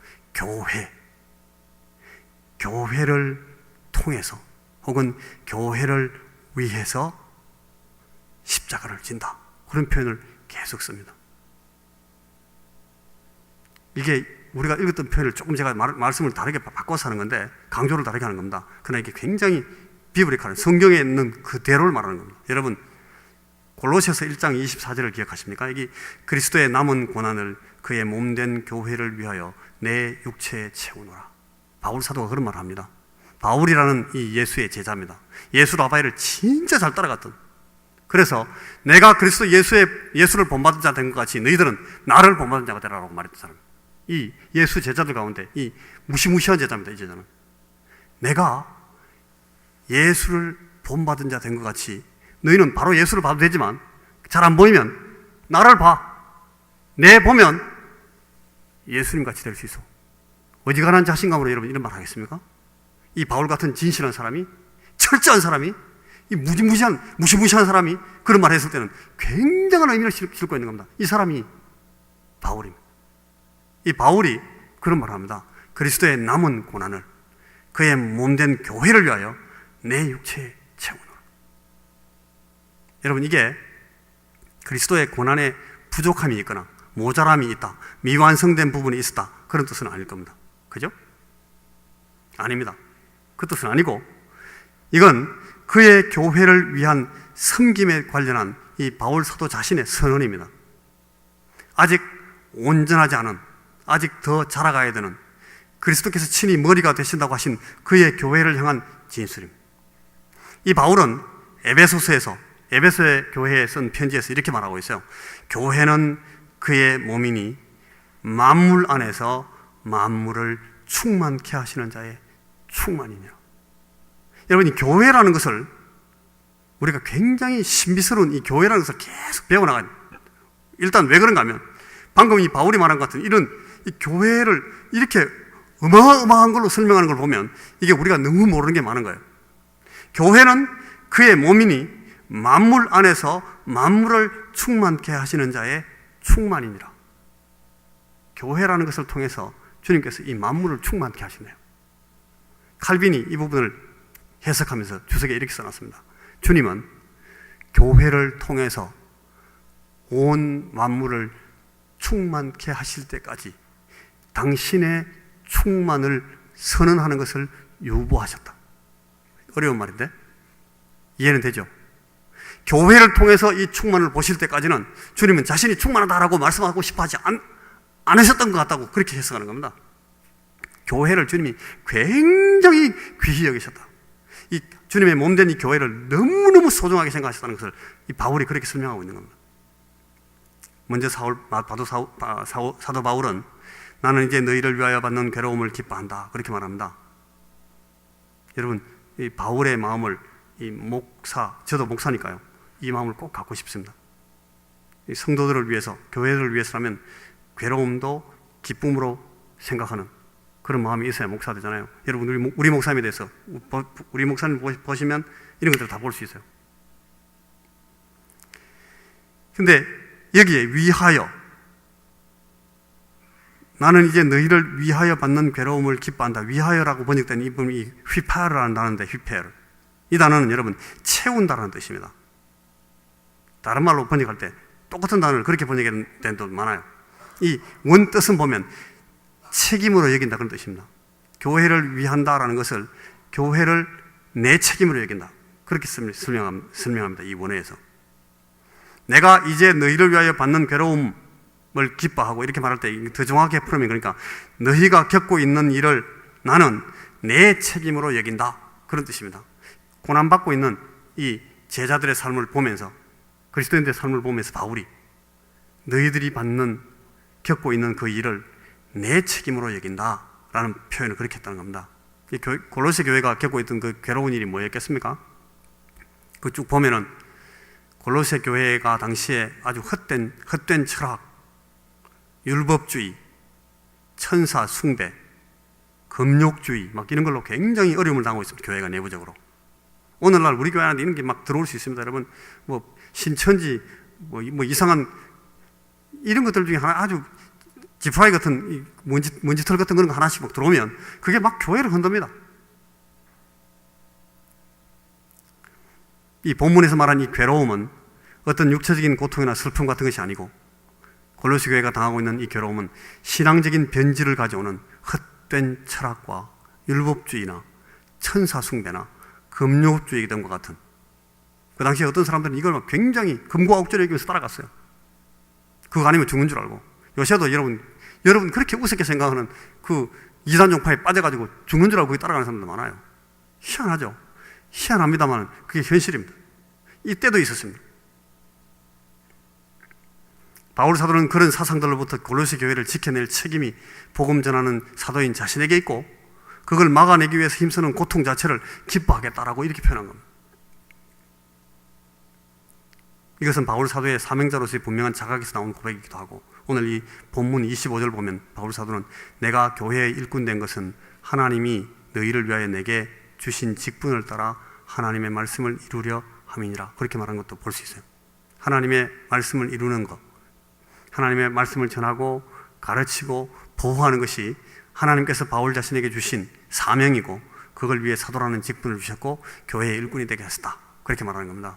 교회를 통해서 혹은 교회를 위해서 십자가를 진다, 그런 표현을 계속 씁니다. 이게 우리가 읽었던 표현을 조금 제가 말씀을 다르게 바꿔서 하는 건데, 강조를 다르게 하는 겁니다. 그러나 이게 굉장히 비브리컬한, 성경에 있는 그대로를 말하는 겁니다. 여러분, 골로새서 1장 24절을 기억하십니까? 여기 그리스도의 남은 고난을 그의 몸된 교회를 위하여 내 육체에 채우노라. 바울 사도가 그런 말을 합니다. 바울이라는 이 예수의 제자입니다. 예수 라바이를 진짜 잘 따라갔던, 그래서 내가 그리스도 예수를 본받은 자 된 것 같이 너희들은 나를 본받은 자가 되라고 말했던 사람, 이 예수 제자들 가운데 이 무시무시한 제자입니다. 이 제자는 내가 예수를 본받은 자 된 것 같이 너희는 바로 예수를 봐도 되지만 잘 안 보이면 나를 봐. 내 보면 예수님 같이 될 수 있어. 어지간한 자신감으로 여러분 이런 말 하겠습니까? 이 바울 같은 진실한 사람이, 철저한 사람이, 이 무시무시한 사람이 그런 말 했을 때는 굉장한 의미를 싣고 있는 겁니다. 이 사람이 바울입니다. 이 바울이 그런 말을 합니다. 그리스도의 남은 고난을 그의 몸된 교회를 위하여 내 육체에 채우노라. 여러분, 이게 그리스도의 고난에 부족함이 있거나 모자람이 있다, 미완성된 부분이 있었다, 그런 뜻은 아닐 겁니다. 그죠? 아닙니다. 그 뜻은 아니고, 이건 그의 교회를 위한 섬김에 관련한 이 바울 사도 자신의 선언입니다. 아직 온전하지 않은, 아직 더 자라가야 되는, 그리스도께서 친히 머리가 되신다고 하신 그의 교회를 향한 진술입니다. 이 바울은 에베소의 교회에 쓴 편지에서 이렇게 말하고 있어요. 교회는 그의 몸이니 만물 안에서 만물을 충만케 하시는 자의 충만이니라. 여러분, 이 교회라는 것을 우리가 굉장히 신비스러운 이 교회라는 것을 계속 배워나가야 돼요. 일단 왜 그런가 하면 방금 이 바울이 말한 것 같은 이런 이 교회를 이렇게 어마어마한 걸로 설명하는 걸 보면 이게 우리가 너무 모르는 게 많은 거예요. 교회는 그의 몸이니 만물 안에서 만물을 충만케 하시는 자의 충만이니라. 교회라는 것을 통해서 주님께서 이 만물을 충만케 하시네요. 칼빈이 이 부분을 해석하면서 주석에 이렇게 써놨습니다. 주님은 교회를 통해서 온 만물을 충만케 하실 때까지 당신의 충만을 선언하는 것을 유보하셨다. 어려운 말인데 이해는 되죠? 교회를 통해서 이 충만을 보실 때까지는 주님은 자신이 충만하다라고 말씀하고 싶어 하지 않으셨던 것 같다고 그렇게 해석하는 겁니다. 교회를 주님이 굉장히 귀히 여기셨다. 이 주님의 몸된 이 교회를 너무너무 소중하게 생각하셨다는 것을 이 바울이 그렇게 설명하고 있는 겁니다. 먼저 사도 바울은 나는 이제 너희를 위하여 받는 괴로움을 기뻐한다, 그렇게 말합니다. 여러분, 이 바울의 마음을 이 저도 목사니까요, 이 마음을 꼭 갖고 싶습니다. 이 성도들을 위해서, 교회를 위해서라면 괴로움도 기쁨으로 생각하는 그런 마음이 있어야 목사 되잖아요. 여러분, 우리 목사님에 대해서 우리 목사님 보시면 이런 것들을 다 볼 수 있어요. 근데 여기에 위하여, 나는 이제 너희를 위하여 받는 괴로움을 기뻐한다. 위하여라고 번역된 이 부분이 휘파르라는 단어인데, 휘파르. 이 단어는 여러분 채운다라는 뜻입니다. 다른 말로 번역할 때 똑같은 단어를 그렇게 번역된 데도 많아요. 이 원 뜻은 보면 책임으로 여긴다, 그런 뜻입니다. 교회를 위한다라는 것을 교회를 내 책임으로 여긴다, 그렇게 설명합니다. 이 원어에서 내가 이제 너희를 위하여 받는 괴로움을 기뻐하고 이렇게 말할 때 더 정확하게 풀으면, 그러니까 너희가 겪고 있는 일을 나는 내 책임으로 여긴다, 그런 뜻입니다. 고난받고 있는 이 제자들의 삶을 보면서, 그리스도인들의 삶을 보면서 바울이 너희들이 겪고 있는 그 일을 내 책임으로 여긴다라는 표현을 그렇게 했다는 겁니다. 골로새 교회가 겪고 있던 그 괴로운 일이 뭐였겠습니까? 그 쭉 보면은 골로새 교회가 당시에 아주 헛된 철학, 율법주의, 천사 숭배, 금욕주의 막 이런 걸로 굉장히 어려움을 당하고 있습니다. 교회가 내부적으로. 오늘날 우리 교회 안에 이런 게 막 들어올 수 있습니다. 여러분, 뭐 신천지, 뭐 이상한 이런 것들 중에 하나, 아주 지프라이 같은 먼지털 같은 그런 거 하나씩 막 들어오면 그게 막 교회를 흔듭니다. 이 본문에서 말한 이 괴로움은 어떤 육체적인 고통이나 슬픔 같은 것이 아니고, 골로새 교회가 당하고 있는 이 괴로움은 신앙적인 변질을 가져오는 헛된 철학과 율법주의나 천사 숭배나 금욕주의 등과 같은, 그 당시에 어떤 사람들은 이걸 막 굉장히 금과 옥조를 여기면서 따라갔어요. 그거 아니면 죽는 줄 알고. 요새도 여러분 그렇게 우습게 생각하는 그 이단종파에 빠져가지고 죽는 줄 알고 거기 따라가는 사람들 많아요. 희한하죠? 희한합니다만 그게 현실입니다. 이때도 있었습니다. 바울 사도는 그런 사상들로부터 골로새 교회를 지켜낼 책임이 복음 전하는 사도인 자신에게 있고, 그걸 막아내기 위해서 힘쓰는 고통 자체를 기뻐하겠다라고 이렇게 표현한 겁니다. 이것은 바울 사도의 사명자로서의 분명한 자각에서 나온 고백이기도 하고, 오늘 이 본문 25절 보면 바울 사도는 내가 교회의 일꾼 된 것은 하나님이 너희를 위하여 내게 주신 직분을 따라 하나님의 말씀을 이루려 함이니라, 그렇게 말한 것도 볼 수 있어요. 하나님의 말씀을 이루는 것, 하나님의 말씀을 전하고 가르치고 보호하는 것이 하나님께서 바울 자신에게 주신 사명이고, 그걸 위해 사도라는 직분을 주셨고 교회의 일꾼이 되게 하셨다, 그렇게 말하는 겁니다.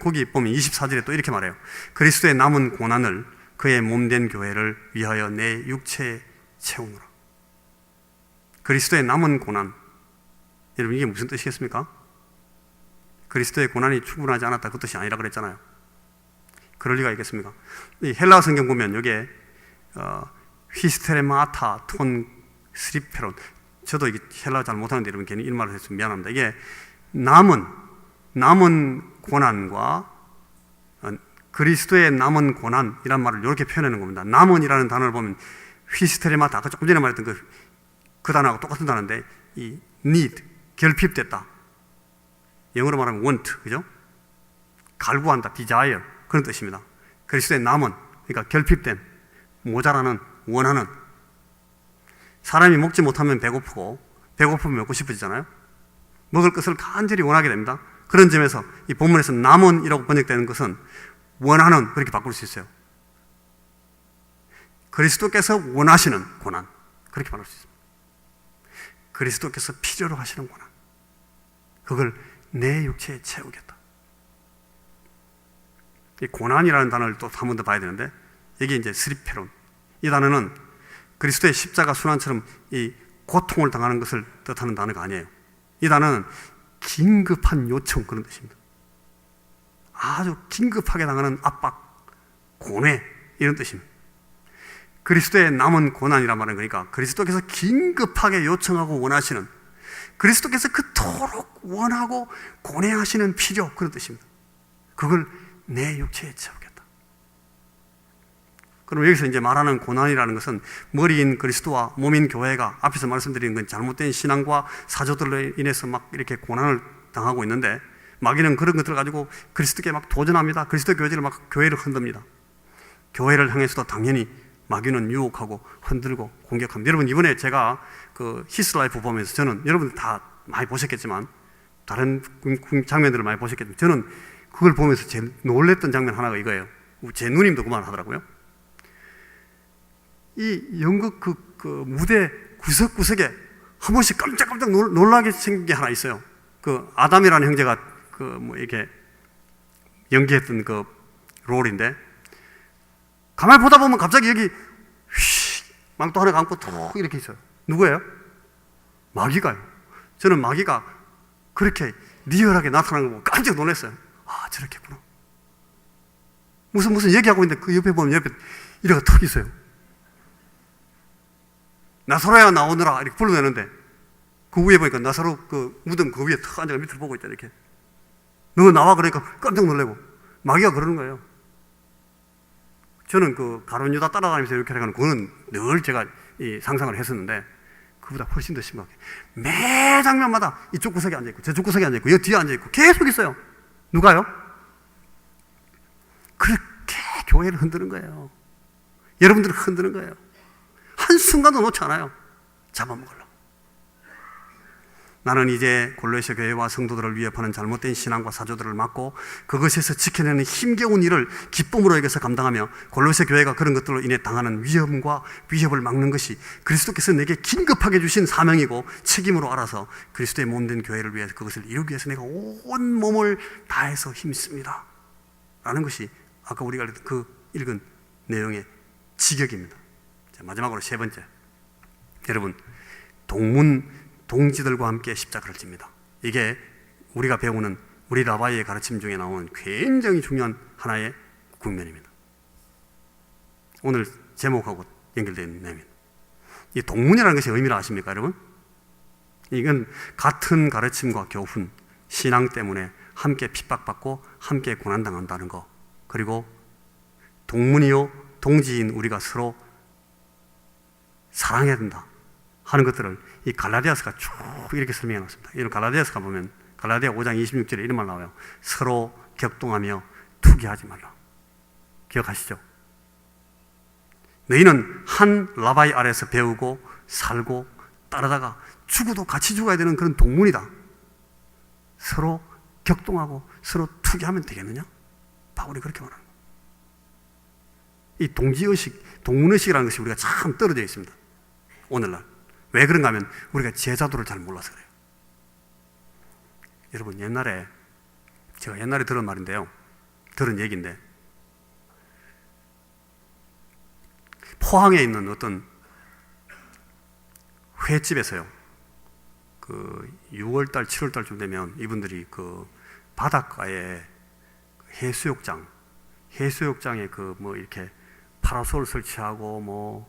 거기 보면 24절에 또 이렇게 말해요. 그리스도의 남은 고난을 그의 몸된 교회를 위하여 내 육체에 채우노라. 그리스도의 남은 고난, 여러분 이게 무슨 뜻이겠습니까? 그리스도의 고난이 충분하지 않았다, 그 뜻이 아니라 그랬잖아요. 그럴 리가 있겠습니까? 이 헬라어 성경 보면 여기에 휘스테레마타 톤 스리페론, 저도 이게 헬라어 잘 못하는데 여러분 괜히 이 말을 해서 미안합니다. 이게 남은 고난과 그리스도의 남은 고난이란 말을 이렇게 표현하는 겁니다. 남은이라는 단어를 보면 휘스테레마타, 아까 조금 전에 말했던 그 단어하고 똑같은 단어인데, 이 need, 결핍됐다, 영어로 말하면 want, 그죠? 갈구한다, desire, 그런 뜻입니다. 그리스도의 남은, 그러니까 결핍된, 모자라는, 원하는. 사람이 먹지 못하면 배고프고, 배고프면 먹고 싶어지잖아요. 먹을 것을 간절히 원하게 됩니다. 그런 점에서 이 본문에서 남은이라고 번역되는 것은 원하는, 그렇게 바꿀 수 있어요. 그리스도께서 원하시는 고난, 그렇게 말할 수 있습니다. 그리스도께서 필요로 하시는 고난, 그걸 내 육체에 채우겠다. 이 고난이라는 단어를 또 한 번 더 봐야 되는데, 여기 이제 스리페론, 이 단어는 그리스도의 십자가 순환처럼 이 고통을 당하는 것을 뜻하는 단어가 아니에요. 이 단어는 긴급한 요청, 그런 뜻입니다. 아주 긴급하게 당하는 압박, 고뇌, 이런 뜻입니다. 그리스도의 남은 고난이란 말은, 그러니까 그리스도께서 긴급하게 요청하고 원하시는, 그리스도께서 그토록 원하고 고뇌하시는 필요, 그런 뜻입니다. 그걸 내 육체에 채우겠다. 그럼 여기서 이제 말하는 고난이라는 것은 머리인 그리스도와 몸인 교회가 앞에서 말씀드린 건 잘못된 신앙과 사조들로 인해서 막 이렇게 고난을 당하고 있는데, 마귀는 그런 것들을 가지고 그리스도께 막 도전합니다. 그리스도 교회를 막 교회를 흔듭니다. 교회를 향해서도 당연히 마귀는 유혹하고 흔들고 공격합니다. 여러분 이번에 제가 그 히스라이프 보면서, 저는 여러분들 다 많이 보셨겠지만, 다른 장면들을 많이 보셨겠지만, 저는 그걸 보면서 제일 놀랬던 장면 하나가 이거예요. 제 누님도 그 말 하더라고요. 이 연극 그 무대 구석구석에 한 번씩 깜짝깜짝 놀라게 생긴 게 하나 있어요. 그 아담이라는 형제가 그 뭐 이렇게 연기했던 그 롤인데, 가만히 보다 보면 갑자기 여기 휘 망토 하나 감고 톡 이렇게 있어요. 누구예요? 마귀가요. 저는 마귀가 그렇게 리얼하게 나타나는 거 보고 깜짝 놀랐어요. 아, 저렇겠구나. 무슨 얘기하고 있는데 그 옆에 보면 옆에 이래가 턱 있어요. 나사로야 나오느라 이렇게 불러내는데, 그 위에 보니까 나사로 그 무덤 그 위에 턱 앉아서 밑을 보고 있다, 이렇게. 너 나와, 그러니까 깜짝 놀래고. 마귀가 그러는 거예요. 저는 그 가룟 유다 따라다니면서 이렇게 하는 그거는 늘 제가 이 상상을 했었는데, 그보다 훨씬 더 심하게 매 장면마다 이쪽 구석에 앉아있고 저쪽 구석에 앉아있고 여기 뒤에 앉아있고 계속 있어요. 누가요? 그렇게 교회를 흔드는 거예요. 여러분들을 흔드는 거예요. 한순간도 놓지 않아요. 잡아먹으려고. 나는 이제 골로새 교회와 성도들을 위협하는 잘못된 신앙과 사조들을 막고 그것에서 지켜내는 힘겨운 일을 기쁨으로 여겨서 감당하며, 골로새 교회가 그런 것들로 인해 당하는 위험과 위협을 막는 것이 그리스도께서 내게 긴급하게 주신 사명이고 책임으로 알아서 그리스도의 몸된 교회를 위해서 그것을 이루기 위해서 내가 온 몸을 다해서 힘씁니다 라는 것이 아까 우리가 읽은 내용의 직역입니다. 자, 마지막으로 세 번째, 여러분 동지들과 함께 십자가를 집니다. 이게 우리가 배우는 우리 라바이의 가르침 중에 나오는 굉장히 중요한 하나의 국면입니다. 오늘 제목하고 연결되어 있는 내용입니다. 이 동문이라는 것이 의미를 아십니까, 여러분? 이건 같은 가르침과 교훈, 신앙 때문에 함께 핍박받고 함께 고난당한다는 거, 그리고 동문이요 동지인 우리가 서로 사랑해야 된다 하는 것들을 이 갈라디아서가 쭉 이렇게 설명해 놓습니다. 이런 갈라디아서 가보면 갈라디아 5장 26절에 이런 말 나와요. 서로 격동하며 투기하지 말라. 기억하시죠? 너희는 한 라바이 아래서 배우고 살고 따르다가 죽어도 같이 죽어야 되는 그런 동문이다. 서로 격동하고 서로 투기하면 되겠느냐? 바울이 그렇게 말합니다. 이 동지의식, 동문의식이라는 것이 우리가 참 떨어져 있습니다. 오늘날. 왜 그런가 하면 우리가 제자도를 잘 몰라서 그래요. 여러분, 제가 옛날에 들은 말인데요. 들은 얘기인데, 포항에 있는 어떤 횟집에서요, 6월달, 7월달쯤 되면 이분들이 바닷가에 해수욕장에 이렇게 파라솔 설치하고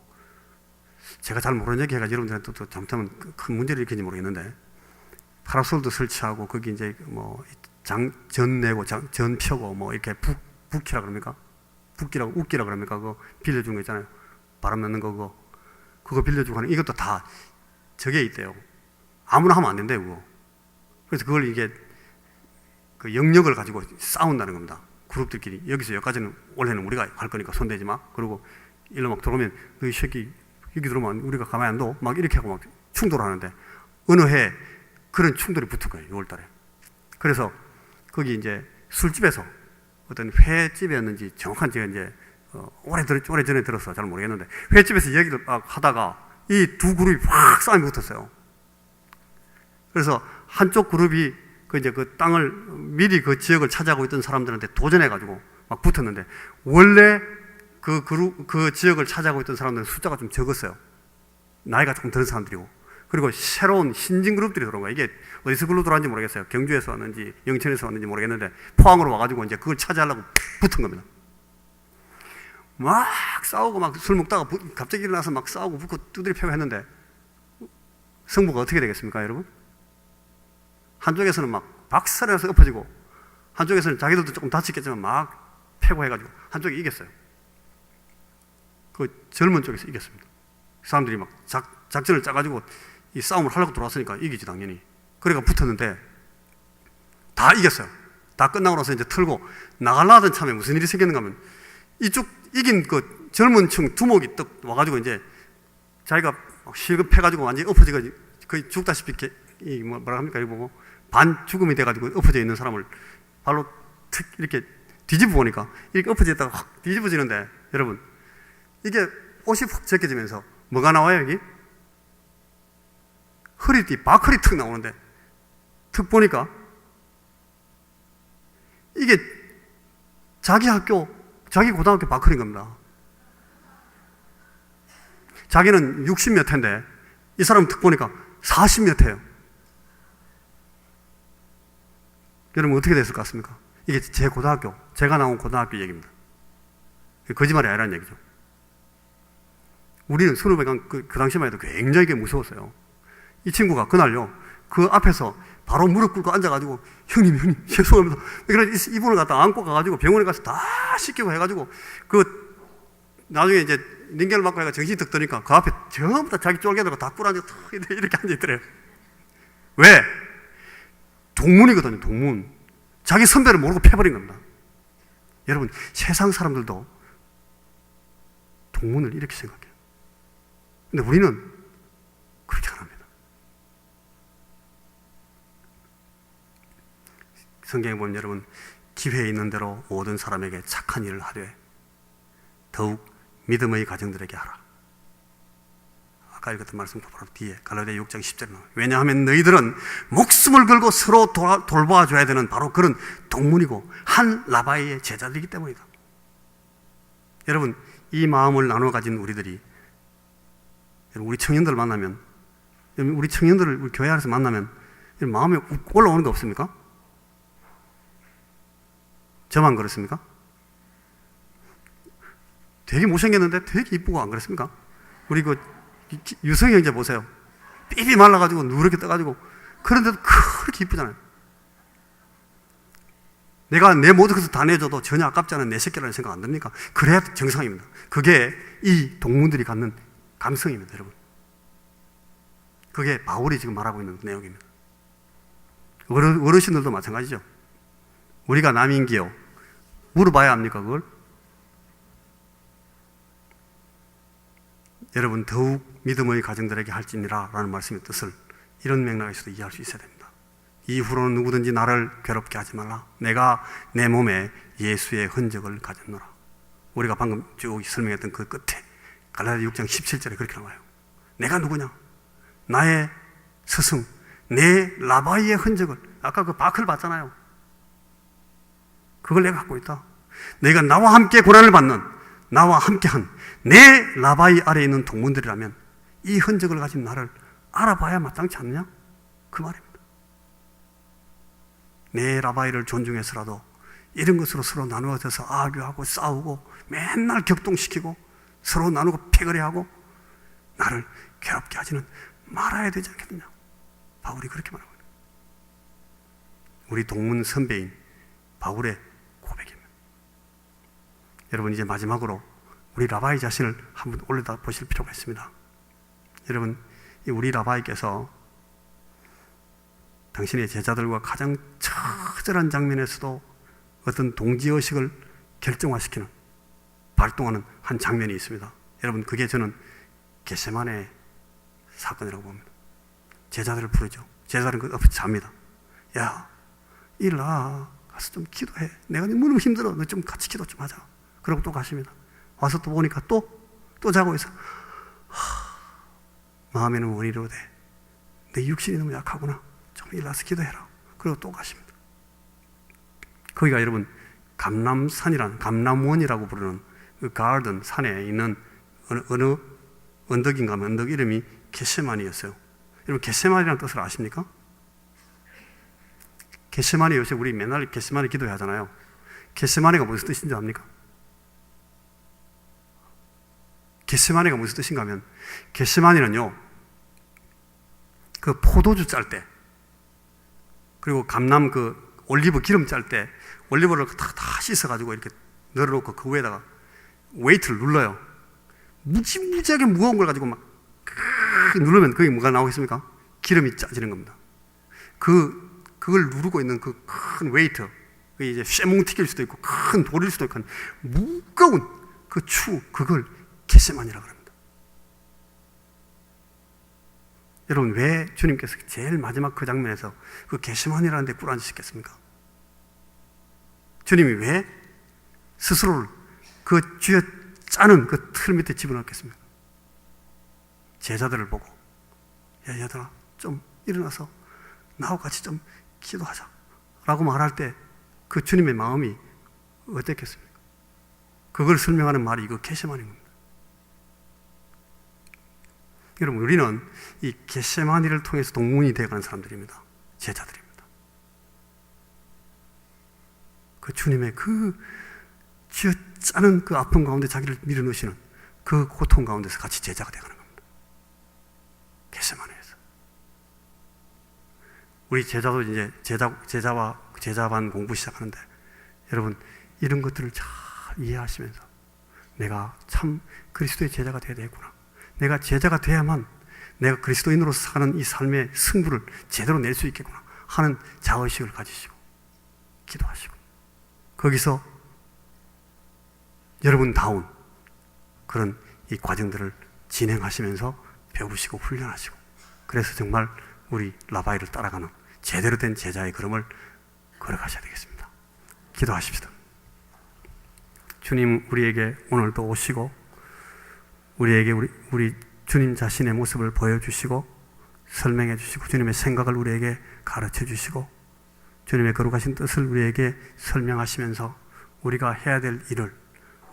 제가 잘 모르는 얘기 해가지고 여러분들한테 또 잘못하면 큰 문제를 일으키는지 모르겠는데, 파라솔도 설치하고 거기 이제 전 내고 전 펴고 이렇게 북기라 그럽니까? 웃기라 그럽니까? 그거 빌려준 거 있잖아요. 바람 넣는 거 그거 빌려주고 하는, 이것도 다 저게 있대요. 아무나 하면 안 된대요, 그거. 그래서 그걸 이게 영역을 가지고 싸운다는 겁니다. 그룹들끼리. 여기서 여기까지는 올해는 우리가 할 거니까 손대지 마. 그리고 일로 막 들어오면 너희 새끼 여기 들어오면 우리가 가만히 안 둬. 막 이렇게 하고 막 충돌하는데, 어느 해 그런 충돌이 붙은 거예요, 6월 달에. 그래서 거기 이제 술집에서 어떤 횟집이었는지 정확한 제가 이제 오래전에 들어서 잘 모르겠는데, 횟집에서 얘기를 막 하다가 이 두 그룹이 확 싸움이 붙었어요. 그래서 한쪽 그룹이 그 땅을 미리 그 지역을 차지하고 있던 사람들한테 도전해가지고 막 붙었는데, 원래 그 지역을 차지하고 있던 사람들은 숫자가 좀 적었어요. 나이가 조금 든 사람들이고. 그리고 새로운 신진 그룹들이 들어온 거예요. 이게 어디서 글로 들어왔는지 모르겠어요. 경주에서 왔는지 영천에서 왔는지 모르겠는데, 포항으로 와가지고 이제 그걸 차지하려고 붙은 겁니다. 막 싸우고 막 술 먹다가 갑자기 일어나서 막 싸우고 붙고 두드려 패고 했는데, 승부가 어떻게 되겠습니까, 여러분? 한쪽에서는 막 박살내서 엎어지고, 한쪽에서는 자기들도 조금 다쳤겠지만 막 패고 해가지고 한쪽이 이겼어요. 그 젊은 쪽에서 이겼습니다. 사람들이 막 작전을 짜가지고 이 싸움을 하려고 들어왔으니까 이기지, 당연히. 그러니까 붙었는데 다 이겼어요. 다 끝나고 나서 이제 털고 나가려 하던 참에 무슨 일이 생겼는가 하면, 이쪽 이긴 그 젊은 층 두목이 딱 와가지고 이제 자기가 실급해가지고 완전히 엎어지고 거의 죽다시피 뭐라 합니까? 이거 보고 반 죽음이 돼가지고 엎어져 있는 사람을 발로 툭 이렇게 뒤집어 보니까 이렇게 엎어져 있다가 확 뒤집어지는데, 여러분, 이게 옷이 푹 벗겨지면서 뭐가 나와요, 여기? 허리띠, 바커리 툭 나오는데, 툭 보니까 이게 자기 고등학교 바커리인 겁니다. 자기는 60몇 회인데 이 사람 툭 보니까 40몇 회예요. 여러분, 어떻게 됐을 것 같습니까? 이게 제가 나온 고등학교 얘기입니다. 거짓말이 아니라는 얘기죠. 우리는 선후배가 그 당시만 해도 굉장히 무서웠어요. 이 친구가 그날요, 그 앞에서 바로 무릎 꿇고 앉아가지고, 형님, 죄송합니다. 그래서 이분을 갖다 안고 가가지고 병원에 가서 다 씻기고 해가지고, 나중에 이제 링겔을 맞고 해가 정신이 득 드니까 그 앞에 전부 다 자기 쫄개들고 다 꿇어앉아 이렇게 앉아있더래요. 왜? 동문이거든요, 동문. 자기 선배를 모르고 패버린 겁니다. 여러분, 세상 사람들도 동문을 이렇게 생각해요. 근데 우리는 그렇게 안 합니다. 성경에 보면 여러분, 기회 있는 대로 모든 사람에게 착한 일을 하되 더욱 믿음의 가정들에게 하라. 아까 읽었던 말씀 바로 뒤에 갈라디아 6장 10절에 나와요. 왜냐하면 너희들은 목숨을 걸고 서로 돌봐줘야 되는 바로 그런 동문이고 한 라바이의 제자들이기 때문이다. 여러분, 이 마음을 나눠 가진 우리들이, 우리 청년들 만나면, 우리 청년들을 우리 교회 안에서 만나면 마음에 올라오는 거 없습니까? 저만 그렇습니까? 되게 못생겼는데 되게 이쁘고 안 그렇습니까? 우리 유성이 형제 보세요. 삐삐 말라가지고 누렇게 떠가지고, 그런데도 그렇게 이쁘잖아요. 내가 내 모든 것을 다 내줘도 전혀 아깝지 않은 내 새끼라는 생각 안 듭니까? 그래야 정상입니다. 그게 이 동문들이 갖는 감성입니다, 여러분. 그게 바울이 지금 말하고 있는 내용입니다. 어르신들도 마찬가지죠. 우리가 남인기요, 물어봐야 합니까, 그걸? 여러분, 더욱 믿음의 가정들에게 할지니라 라는 말씀의 뜻을 이런 맥락에서도 이해할 수 있어야 됩니다. 이후로는 누구든지 나를 괴롭게 하지 말라. 내가 내 몸에 예수의 흔적을 가졌노라. 우리가 방금 쭉 설명했던 그 끝에 갈라디아 6장 17절에 그렇게 나와요. 내가 누구냐? 나의 스승, 내 라바이의 흔적을, 아까 그 바크를 봤잖아요. 그걸 내가 갖고 있다. 내가 나와 함께 고난을 받는, 나와 함께한 내 라바이 아래에 있는 동문들이라면 이 흔적을 가진 나를 알아봐야 마땅치 않느냐? 그 말입니다. 내 라바이를 존중해서라도 이런 것으로 서로 나누어져서 악유하고 싸우고 맨날 격동시키고 서로 나누고 패거리하고 나를 괴롭게 하지는 말아야 되지 않겠느냐? 바울이 그렇게 말하고 있습니다. 우리 동문 선배인 바울의 고백입니다. 여러분, 이제 마지막으로 우리 라바이 자신을 한번 올려다 보실 필요가 있습니다. 여러분, 우리 라바이께서 당신의 제자들과 가장 처절한 장면에서도 어떤 동지의식을 결정화시키는, 발동하는 한 장면이 있습니다. 여러분, 그게 저는 겟세마네 사건이라고 봅니다. 제자들을 부르죠. 제자들은 그 옆에 잡니다. 야, 일어나. 가서 좀 기도해. 내가 너무 힘들어. 너 좀 같이 기도 좀 하자. 그러고 또 가십니다. 와서 또 보니까 또 자고 있어. 마음에는 원이로되 내 육신이 너무 약하구나. 좀 일어나서 기도해라. 그리고 또 가십니다. 거기가 여러분 감람산이란, 감람원이라고 부르는 그 가든 산에 있는 어느 언덕인가 하면 언덕 이름이 겟세마니였어요. 여러분, 겟세마니라는 뜻을 아십니까? 겟세마니, 요새 우리 맨날 겟세마니 기도하잖아요. 겟세마니가 무슨 뜻인지 압니까? 겟세마니가 무슨 뜻인가 하면, 겟세마니는요, 그 포도주 짤 때, 그리고 감람 그 올리브 기름 짤 때, 올리브를 다 씻어가지고 이렇게 널어놓고 그 위에다가 웨이트를 눌러요. 무지무지하게 무거운 걸 가지고 막 누르면 그게 뭐가 나오겠습니까? 기름이 짜지는 겁니다. 그걸 누르고 있는 그 큰 웨이트, 그게 이제 쇠뭉튀기일 수도 있고 큰 돌일 수도 있고 무거운 그 그걸 겟세마니라고 합니다. 여러분, 왜 주님께서 제일 마지막 그 장면에서 그 겟세마니라는 데 꿇어앉으셨겠습니까? 주님이 왜 스스로를 그 쥐어 짜는 그 틀 밑에 집어넣겠습니까? 제자들을 보고, 야, 얘들아, 좀 일어나서 나하고 같이 좀 기도하자 라고 말할 때 그 주님의 마음이 어땠겠습니까? 그걸 설명하는 말이 이거 겟세마니인 겁니다. 여러분, 우리는 이 겟세마니를 통해서 동문이 되어가는 사람들입니다. 제자들입니다. 그 주님의 그 쥐어 짜는 그 아픔 가운데 자기를 밀어넣으시는 그 고통 가운데서 같이 제자가 되어가는 겁니다. 겟세마니에서. 우리 제자도 이제 제자와 제자반 공부 시작하는데, 여러분, 이런 것들을 잘 이해하시면서 내가 참 그리스도의 제자가 되어야 되겠구나. 내가 제자가 돼야만 내가 그리스도인으로서 사는 이 삶의 승부를 제대로 낼 수 있겠구나 하는 자의식을 가지시고 기도하시고, 거기서 여러분다운 그런 이 과정들을 진행하시면서 배우시고 훈련하시고, 그래서 정말 우리 라바이를 따라가는 제대로 된 제자의 걸음을 걸어가셔야 되겠습니다. 기도하십시다. 주님, 우리에게 오늘도 오시고 우리에게 우리 주님 자신의 모습을 보여주시고 설명해 주시고 주님의 생각을 우리에게 가르쳐 주시고 주님의 거룩하신 뜻을 우리에게 설명하시면서 우리가 해야 될 일을,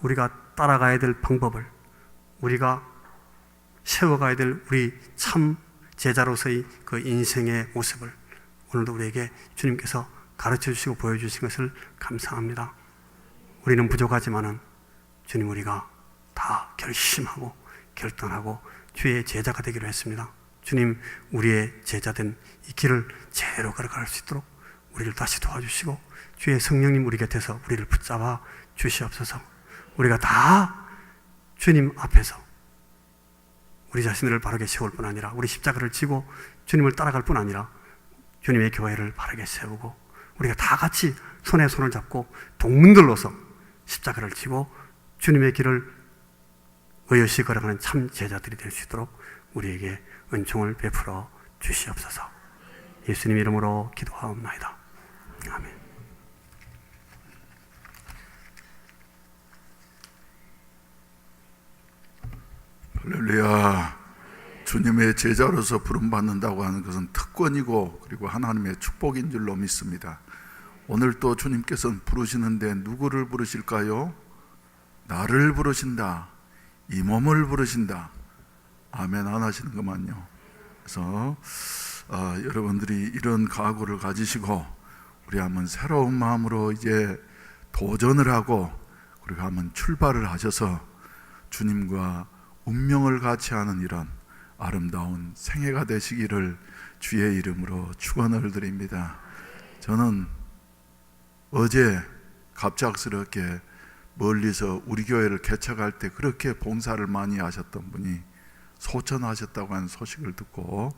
우리가 따라가야 될 방법을, 우리가 세워가야 될 우리 참 제자로서의 그 인생의 모습을 오늘도 우리에게 주님께서 가르쳐 주시고 보여주신 것을 감사합니다. 우리는 부족하지만은 주님, 우리가 다 결심하고 결단하고 주의 제자가 되기로 했습니다. 주님, 우리의 제자된 이 길을 제대로 걸어갈 수 있도록 우리를 다시 도와주시고 주의 성령님 우리 곁에서 우리를 붙잡아 주시옵소서. 우리가 다 주님 앞에서 우리 자신을 바르게 세울 뿐 아니라 우리 십자가를 지고 주님을 따라갈 뿐 아니라 주님의 교회를 바르게 세우고 우리가 다 같이 손에 손을 잡고 동문들로서 십자가를 지고 주님의 길을 의젓이 걸어가는 참 제자들이 될 수 있도록 우리에게 은총을 베풀어 주시옵소서. 예수님 이름으로 기도하옵나이다. 아멘. 할렐루야. 주님의 제자로서 부름받는다고 하는 것은 특권이고 그리고 하나님의 축복인 줄로 믿습니다. 오늘 또 주님께서는 부르시는데 누구를 부르실까요? 나를 부르신다. 이 몸을 부르신다. 아멘 안 하시는 것만요. 그래서 여러분들이 이런 각오를 가지시고 우리 한번 새로운 마음으로 이제 도전을 하고 그리고 한번 출발을 하셔서 주님과 운명을 같이 하는 이런 아름다운 생애가 되시기를 주의 이름으로 축원을 드립니다. 저는 어제 갑작스럽게 멀리서 우리 교회를 개척할 때 그렇게 봉사를 많이 하셨던 분이 소천하셨다고 하는 소식을 듣고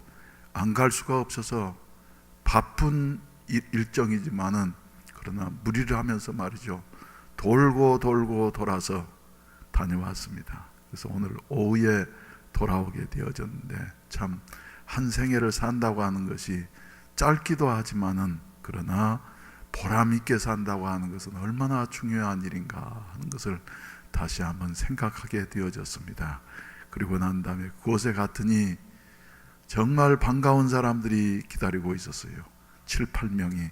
안 갈 수가 없어서 바쁜 일정이지만은 그러나 무리를 하면서 말이죠. 돌고 돌아서 다녀왔습니다. 그래서 오늘 오후에 돌아오게 되어졌는데 참 한 생애를 산다고 하는 것이 짧기도 하지만은 그러나 보람 있게 산다고 하는 것은 얼마나 중요한 일인가 하는 것을 다시 한번 생각하게 되어졌습니다. 그리고 난 다음에 그곳에 갔더니 정말 반가운 사람들이 기다리고 있었어요. 7, 8명이.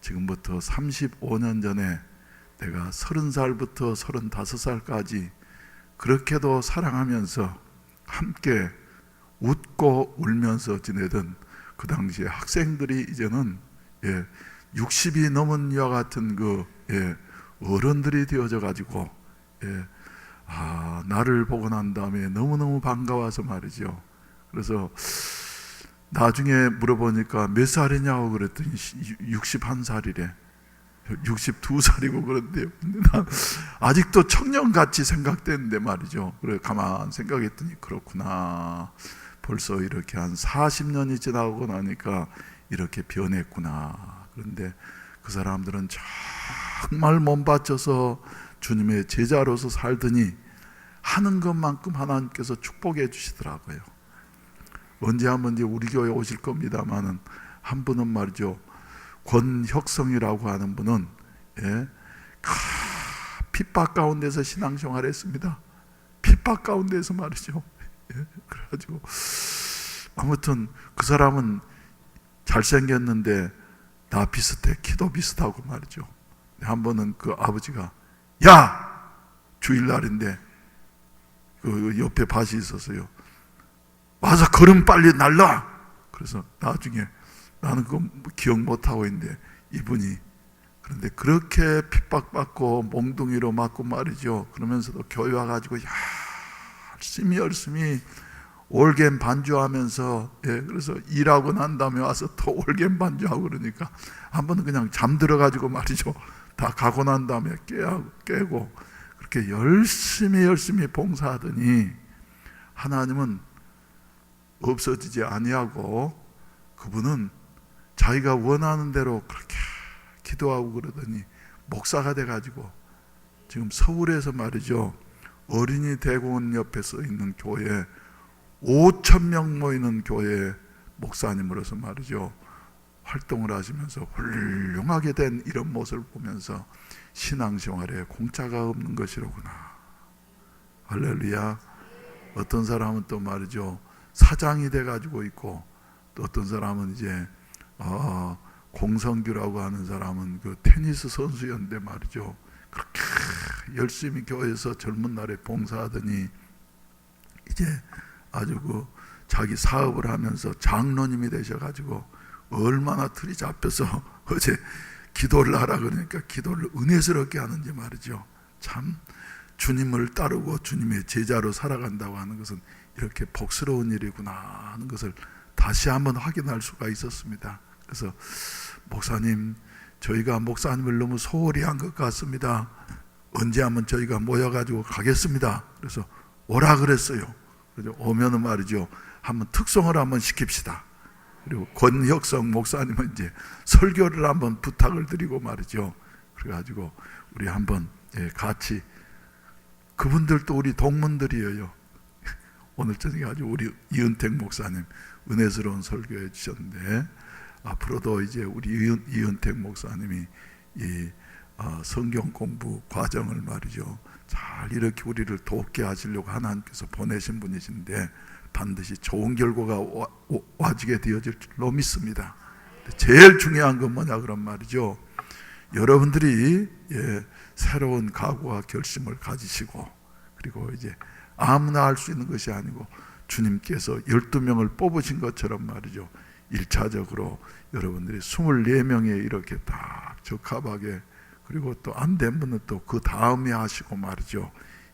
지금부터 35년 전에 내가 30살부터 35살까지 그렇게도 사랑하면서 함께 웃고 울면서 지내던 그 당시에 학생들이 이제는 60이 넘은 이와 같은 어른들이 되어져 가지고 나를 보고 난 다음에 너무너무 반가워서 말이죠. 그래서 나중에 물어보니까 몇 살이냐고 그랬더니 61살이래. 62살이고 그런데요. 근데 난 아직도 청년같이 생각되는데 말이죠. 그래 가만 생각했더니 그렇구나. 벌써 이렇게 한 40년이 지나고 나니까 이렇게 변했구나. 그런데 그 사람들은 정말 몸 바쳐서 주님의 제자로서 살더니 하는 것만큼 하나님께서 축복해 주시더라고요. 언제 한번 이제 우리 교회 오실 겁니다만은 한 분은 말이죠. 권혁성이라고 하는 분은 핍박 가운데서 신앙생활을 했습니다. 핍박 가운데서 말이죠. 그래가지고 아무튼 그 사람은 잘생겼는데 나 비슷해. 키도 비슷하고 말이죠. 한 번은 그 아버지가 야! 주일날인데 그 옆에 밭이 있었어요. 와서 걸음 빨리 날라! 그래서 나중에 나는 그거 기억 못하고 있는데 이분이 그런데 그렇게 핍박받고 몽둥이로 맞고 말이죠. 그러면서도 교회 와가지고 열심히 올겐 반주하면서 그래서 일하고 난 다음에 와서 또 올겐 반주하고 그러니까 한 번은 그냥 잠들어가지고 말이죠. 다 가고 난 다음에 깨고 그렇게 열심히 봉사하더니 하나님은 없어지지 아니하고 그분은 자기가 원하는 대로 그렇게 기도하고 그러더니 목사가 돼가지고 지금 서울에서 말이죠. 어린이 대공원 옆에 서 있는 교회 5,000명 모이는 교회 목사님으로서 말이죠. 활동을 하시면서 훌륭하게 된 이런 모습을 보면서 신앙생활에 공짜가 없는 것이로구나. 할렐루야. 어떤 사람은 또 말이죠. 사장이 돼가지고 있고 또 어떤 사람은 이제 공성규라고 하는 사람은 그 테니스 선수였는데 말이죠. 그렇게 열심히 교회에서 젊은 날에 봉사하더니 이제 아주 그 자기 사업을 하면서 장로님이 되셔가지고 얼마나 틀이 잡혀서 어제 기도를 하라 그러니까 기도를 은혜스럽게 하는지 말이죠. 참 주님을 따르고 주님의 제자로 살아간다고 하는 것은 이렇게 복스러운 일이구나 하는 것을 다시 한번 확인할 수가 있었습니다. 그래서 목사님, 저희가 목사님을 너무 소홀히 한 것 같습니다. 언제 한번 저희가 모여가지고 가겠습니다. 그래서 오라 그랬어요. 그래서 오면은 말이죠. 한번 특송을 한번 시킵시다. 그리고 권혁성 목사님은 이제 설교를 한번 부탁을 드리고 말이죠. 그래가지고 우리 한번 같이 그분들도 우리 동문들이에요. 오늘 저녁에 아주 우리 이은택 목사님 은혜스러운 설교해 주셨는데 앞으로도 이제 우리 이은택 목사님이 이 성경 공부 과정을 말이죠 잘 이렇게 우리를 돕게 하시려고 하나님께서 보내신 분이신데 반드시 좋은 결과가 와지게 되어질 줄로 믿습니다. 제일 중요한 건 뭐냐 그런 말이죠. 여러분들이 새로운 각오와 결심을 가지시고 그리고 이제 아무나 할 수 있는 것이 아니고 주님께서 12명을 뽑으신 것처럼 말이죠. 1차적으로 여러분들이 24명에 이렇게 딱 적합하게 그리고 또 안 된 분은 또 그 다음에 하시고 말이죠.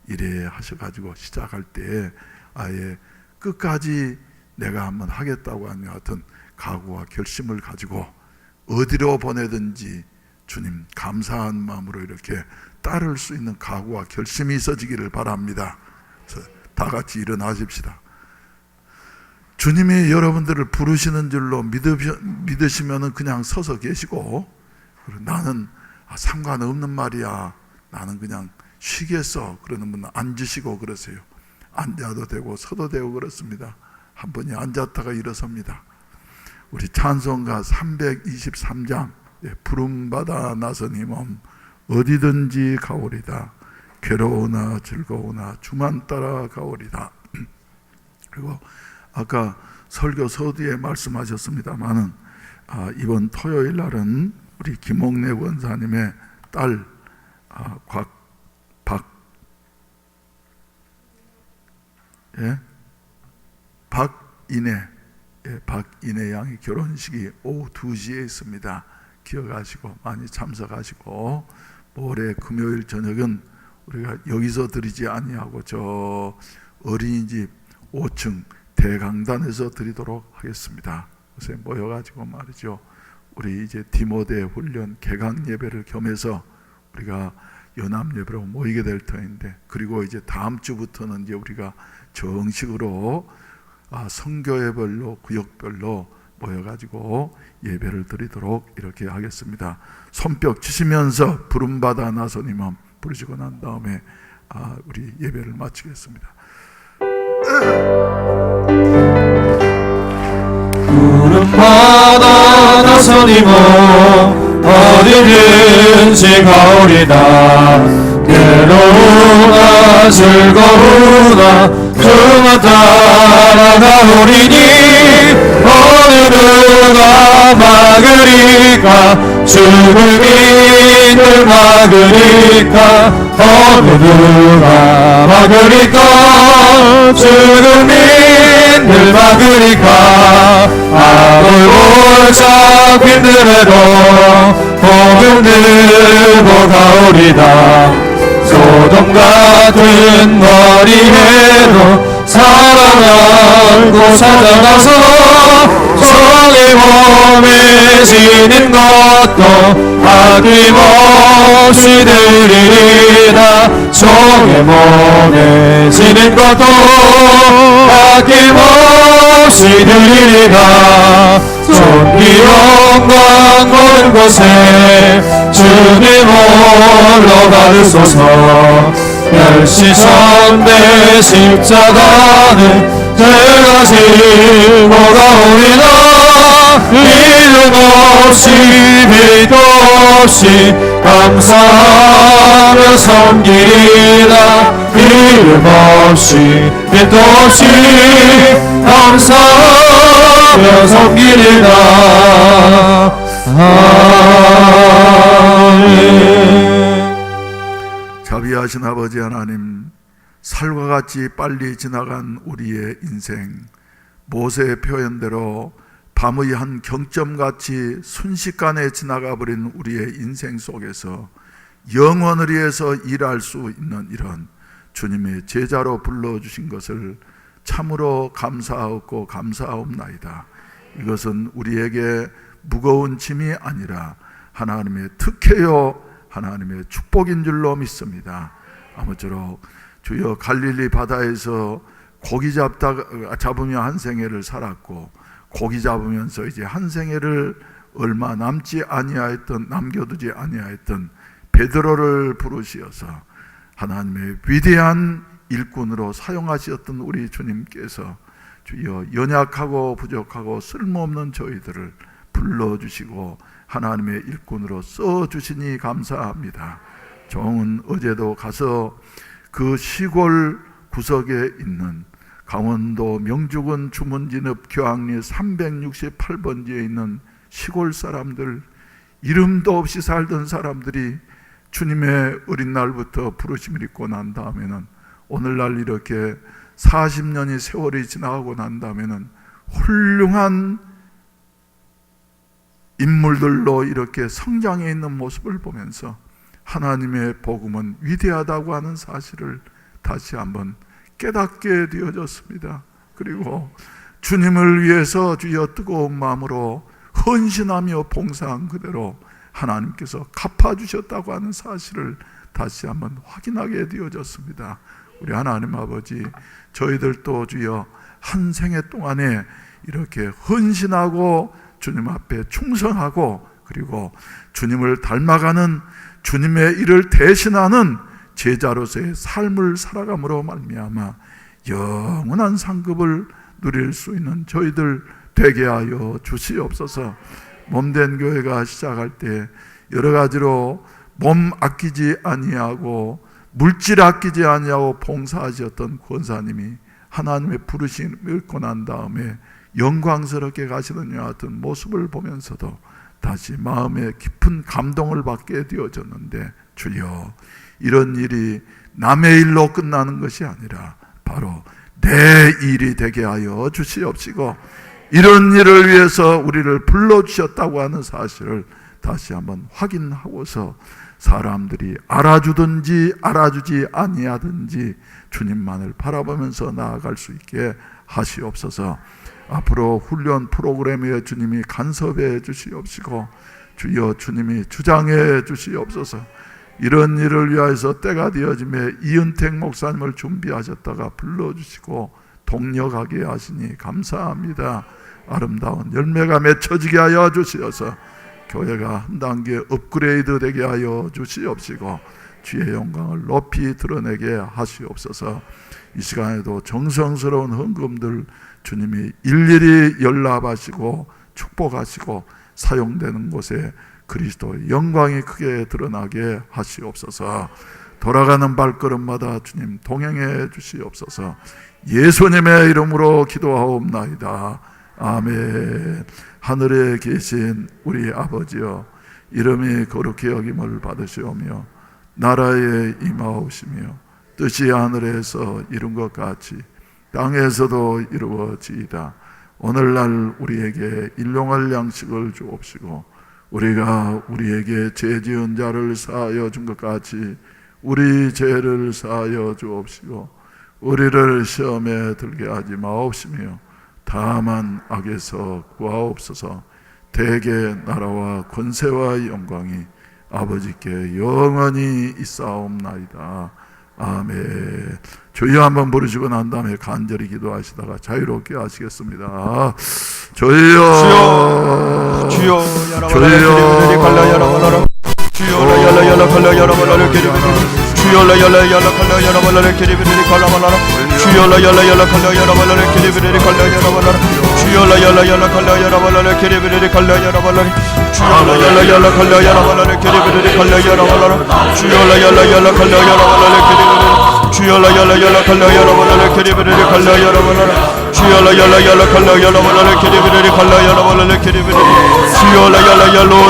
이래 하셔가지고 시작할 때 아예 끝까지 내가 한번 하겠다고 하는 같은 각오와 결심을 가지고 어디로 보내든지 주님 감사한 마음으로 이렇게 따를 수 있는 각오와 결심이 있어지기를 바랍니다. 다 같이 일어나십시다. 주님이 여러분들을 부르시는 줄로 믿으시면 그냥 서서 계시고 나는 상관없는 말이야 나는 그냥 쉬겠어 그러는 분은 앉으시고 그러세요. 앉아도 되고 서도 되고 그렇습니다. 한 분이 앉았다가 일어섭니다. 우리 찬송가 323장 부름받아 나선 이 몸 어디든지 가오리다 괴로우나 즐거우나 주만 따라 가오리다. 그리고 아까 설교 서두에 말씀하셨습니다마는 이번 토요일 날은 우리 김옥래 원사님의 딸 박인혜 양의 결혼식이 오후 2시에 있습니다. 기억하시고 많이 참석하시고 모레 금요일 저녁은 우리가 여기서 드리지 아니하고 저 어린이집 5층 대강단에서 드리도록 하겠습니다. 그래서 모여가지고 말이죠. 우리 이제 디모데 훈련 개강 예배를 겸해서 우리가 연합 예배로 모이게 될 터인데 그리고 이제 다음 주부터는 이제 우리가 정식으로 성교회별로 구역별로 모여가지고 예배를 드리도록 이렇게 하겠습니다. 손뼉 치시면서 부름받아 나선 이맘 부르시고 난 다음에 우리 예배를 마치겠습니다. 부름받아 나선 이 몸 어디든지 가오리다 괴로우나 즐거우나 주만 따라가오리니 어느 누가 막으리까 죽음인들 막으리까 어느 누가 막으리까 죽음인들 막으리까 아울골짝 힘들어도 복음 들고 가오리다 소돔 같은 거리에도 사랑 안고 찾아가서 성의 몸에 지는 것도 아낌없이 드리리다 성의 몸에 지는 것도 아낌없이 드리리다 존귀 영광 모든 곳에 주님 홀로 받으소서 멸시선배 십자가는 제가 지고 가오리다 이름 없이 빛도 없이 감사하며 섬기리다 이름 없이 빛도 없이 감사하며 섬기리다 아멘. 자비하신 아버지 하나님, 살과 같이 빨리 지나간 우리의 인생, 모세의 표현대로 밤의 한 경점같이 순식간에 지나가 버린 우리의 인생 속에서 영원을 위해서 일할 수 있는 이런 주님의 제자로 불러주신 것을 참으로 감사하고 감사하옵나이다. 이것은 우리에게 무거운 짐이 아니라 하나님의 특혜요 하나님의 축복인 줄로 믿습니다. 아무쪼록 주여 갈릴리 바다에서 고기 잡으며 한 생애를 살았고 고기 잡으면서 이제 한 생애를 얼마 남겨두지 아니하였던 베드로를 부르시어서 하나님의 위대한 일꾼으로 사용하셨던 우리 주님께서 주여 연약하고 부족하고 쓸모없는 저희들을 불러주시고 하나님의 일꾼으로 써주시니 감사합니다. 종은 어제도 가서 그 시골 구석에 있는 강원도 명주군 주문진읍 교학리 368번지에 있는 시골 사람들, 이름도 없이 살던 사람들이 주님의 어린 날부터 부르심을 입고 난 다음에는 오늘날 이렇게 40년이 세월이 지나가고 난 다음에는 훌륭한 인물들로 이렇게 성장해 있는 모습을 보면서 하나님의 복음은 위대하다고 하는 사실을 다시 한번 깨닫게 되어졌습니다. 그리고 주님을 위해서 주여 뜨거운 마음으로 헌신하며 봉사한 그대로 하나님께서 갚아주셨다고 하는 사실을 다시 한번 확인하게 되어졌습니다. 우리 하나님 아버지, 저희들도 주여 한 생애 동안에 이렇게 헌신하고 주님 앞에 충성하고 그리고 주님을 닮아가는 주님의 일을 대신하는 제자로서의 삶을 살아감으로 말미암아 영원한 상급을 누릴 수 있는 저희들 되게 하여 주시옵소서. 몸된 교회가 시작할 때 여러 가지로 몸 아끼지 아니하고 물질 아끼지 아니하고 봉사하셨던 권사님이 하나님의 부르심을 읽고 난 다음에 영광스럽게 가시는 것 같은 모습을 보면서도 다시 마음에 깊은 감동을 받게 되어졌는데, 주여 이런 일이 남의 일로 끝나는 것이 아니라 바로 내 일이 되게 하여 주시옵시고, 이런 일을 위해서 우리를 불러주셨다고 하는 사실을 다시 한번 확인하고서 사람들이 알아주든지 알아주지 아니하든지 주님만을 바라보면서 나아갈 수 있게 하시옵소서. 앞으로 훈련 프로그램에 주님이 간섭해 주시옵시고 주여 주님이 주장해 주시옵소서. 이런 일을 위하여서 때가 되어짐에 이은택 목사님을 준비하셨다가 불러주시고 동력하게 하시니 감사합니다. 아름다운 열매가 맺혀지게 하여 주시어서 교회가 한 단계 업그레이드 되게 하여 주시옵시고 주의 영광을 높이 드러내게 하시옵소서. 이 시간에도 정성스러운 헌금들 주님이 일일이 연락하시고 축복하시고 사용되는 곳에 그리스도의 영광이 크게 드러나게 하시옵소서. 돌아가는 발걸음마다 주님 동행해 주시옵소서. 예수님의 이름으로 기도하옵나이다. 아멘. 하늘에 계신 우리 아버지여, 이름이 거룩히 여김을 받으시오며 나라에 임하옵시며 뜻이 하늘에서 이룬 것 같이 땅에서도 이루어지이다. 오늘날 우리에게 일용할 양식을 주옵시고 우리가 우리에게 죄 지은 자를 사하여 준 것 같이 우리 죄를 사하여 주옵시고 우리를 시험에 들게 하지 마옵시며 다만 악에서 구하옵소서. 대개 나라와 권세와 영광이 아버지께 영원히 있사옵나이다. 아멘. 주여 한번 부르시고 난 다음에 간절히 기도하시다가 자유롭게 하시겠습니다. 주여, 주여,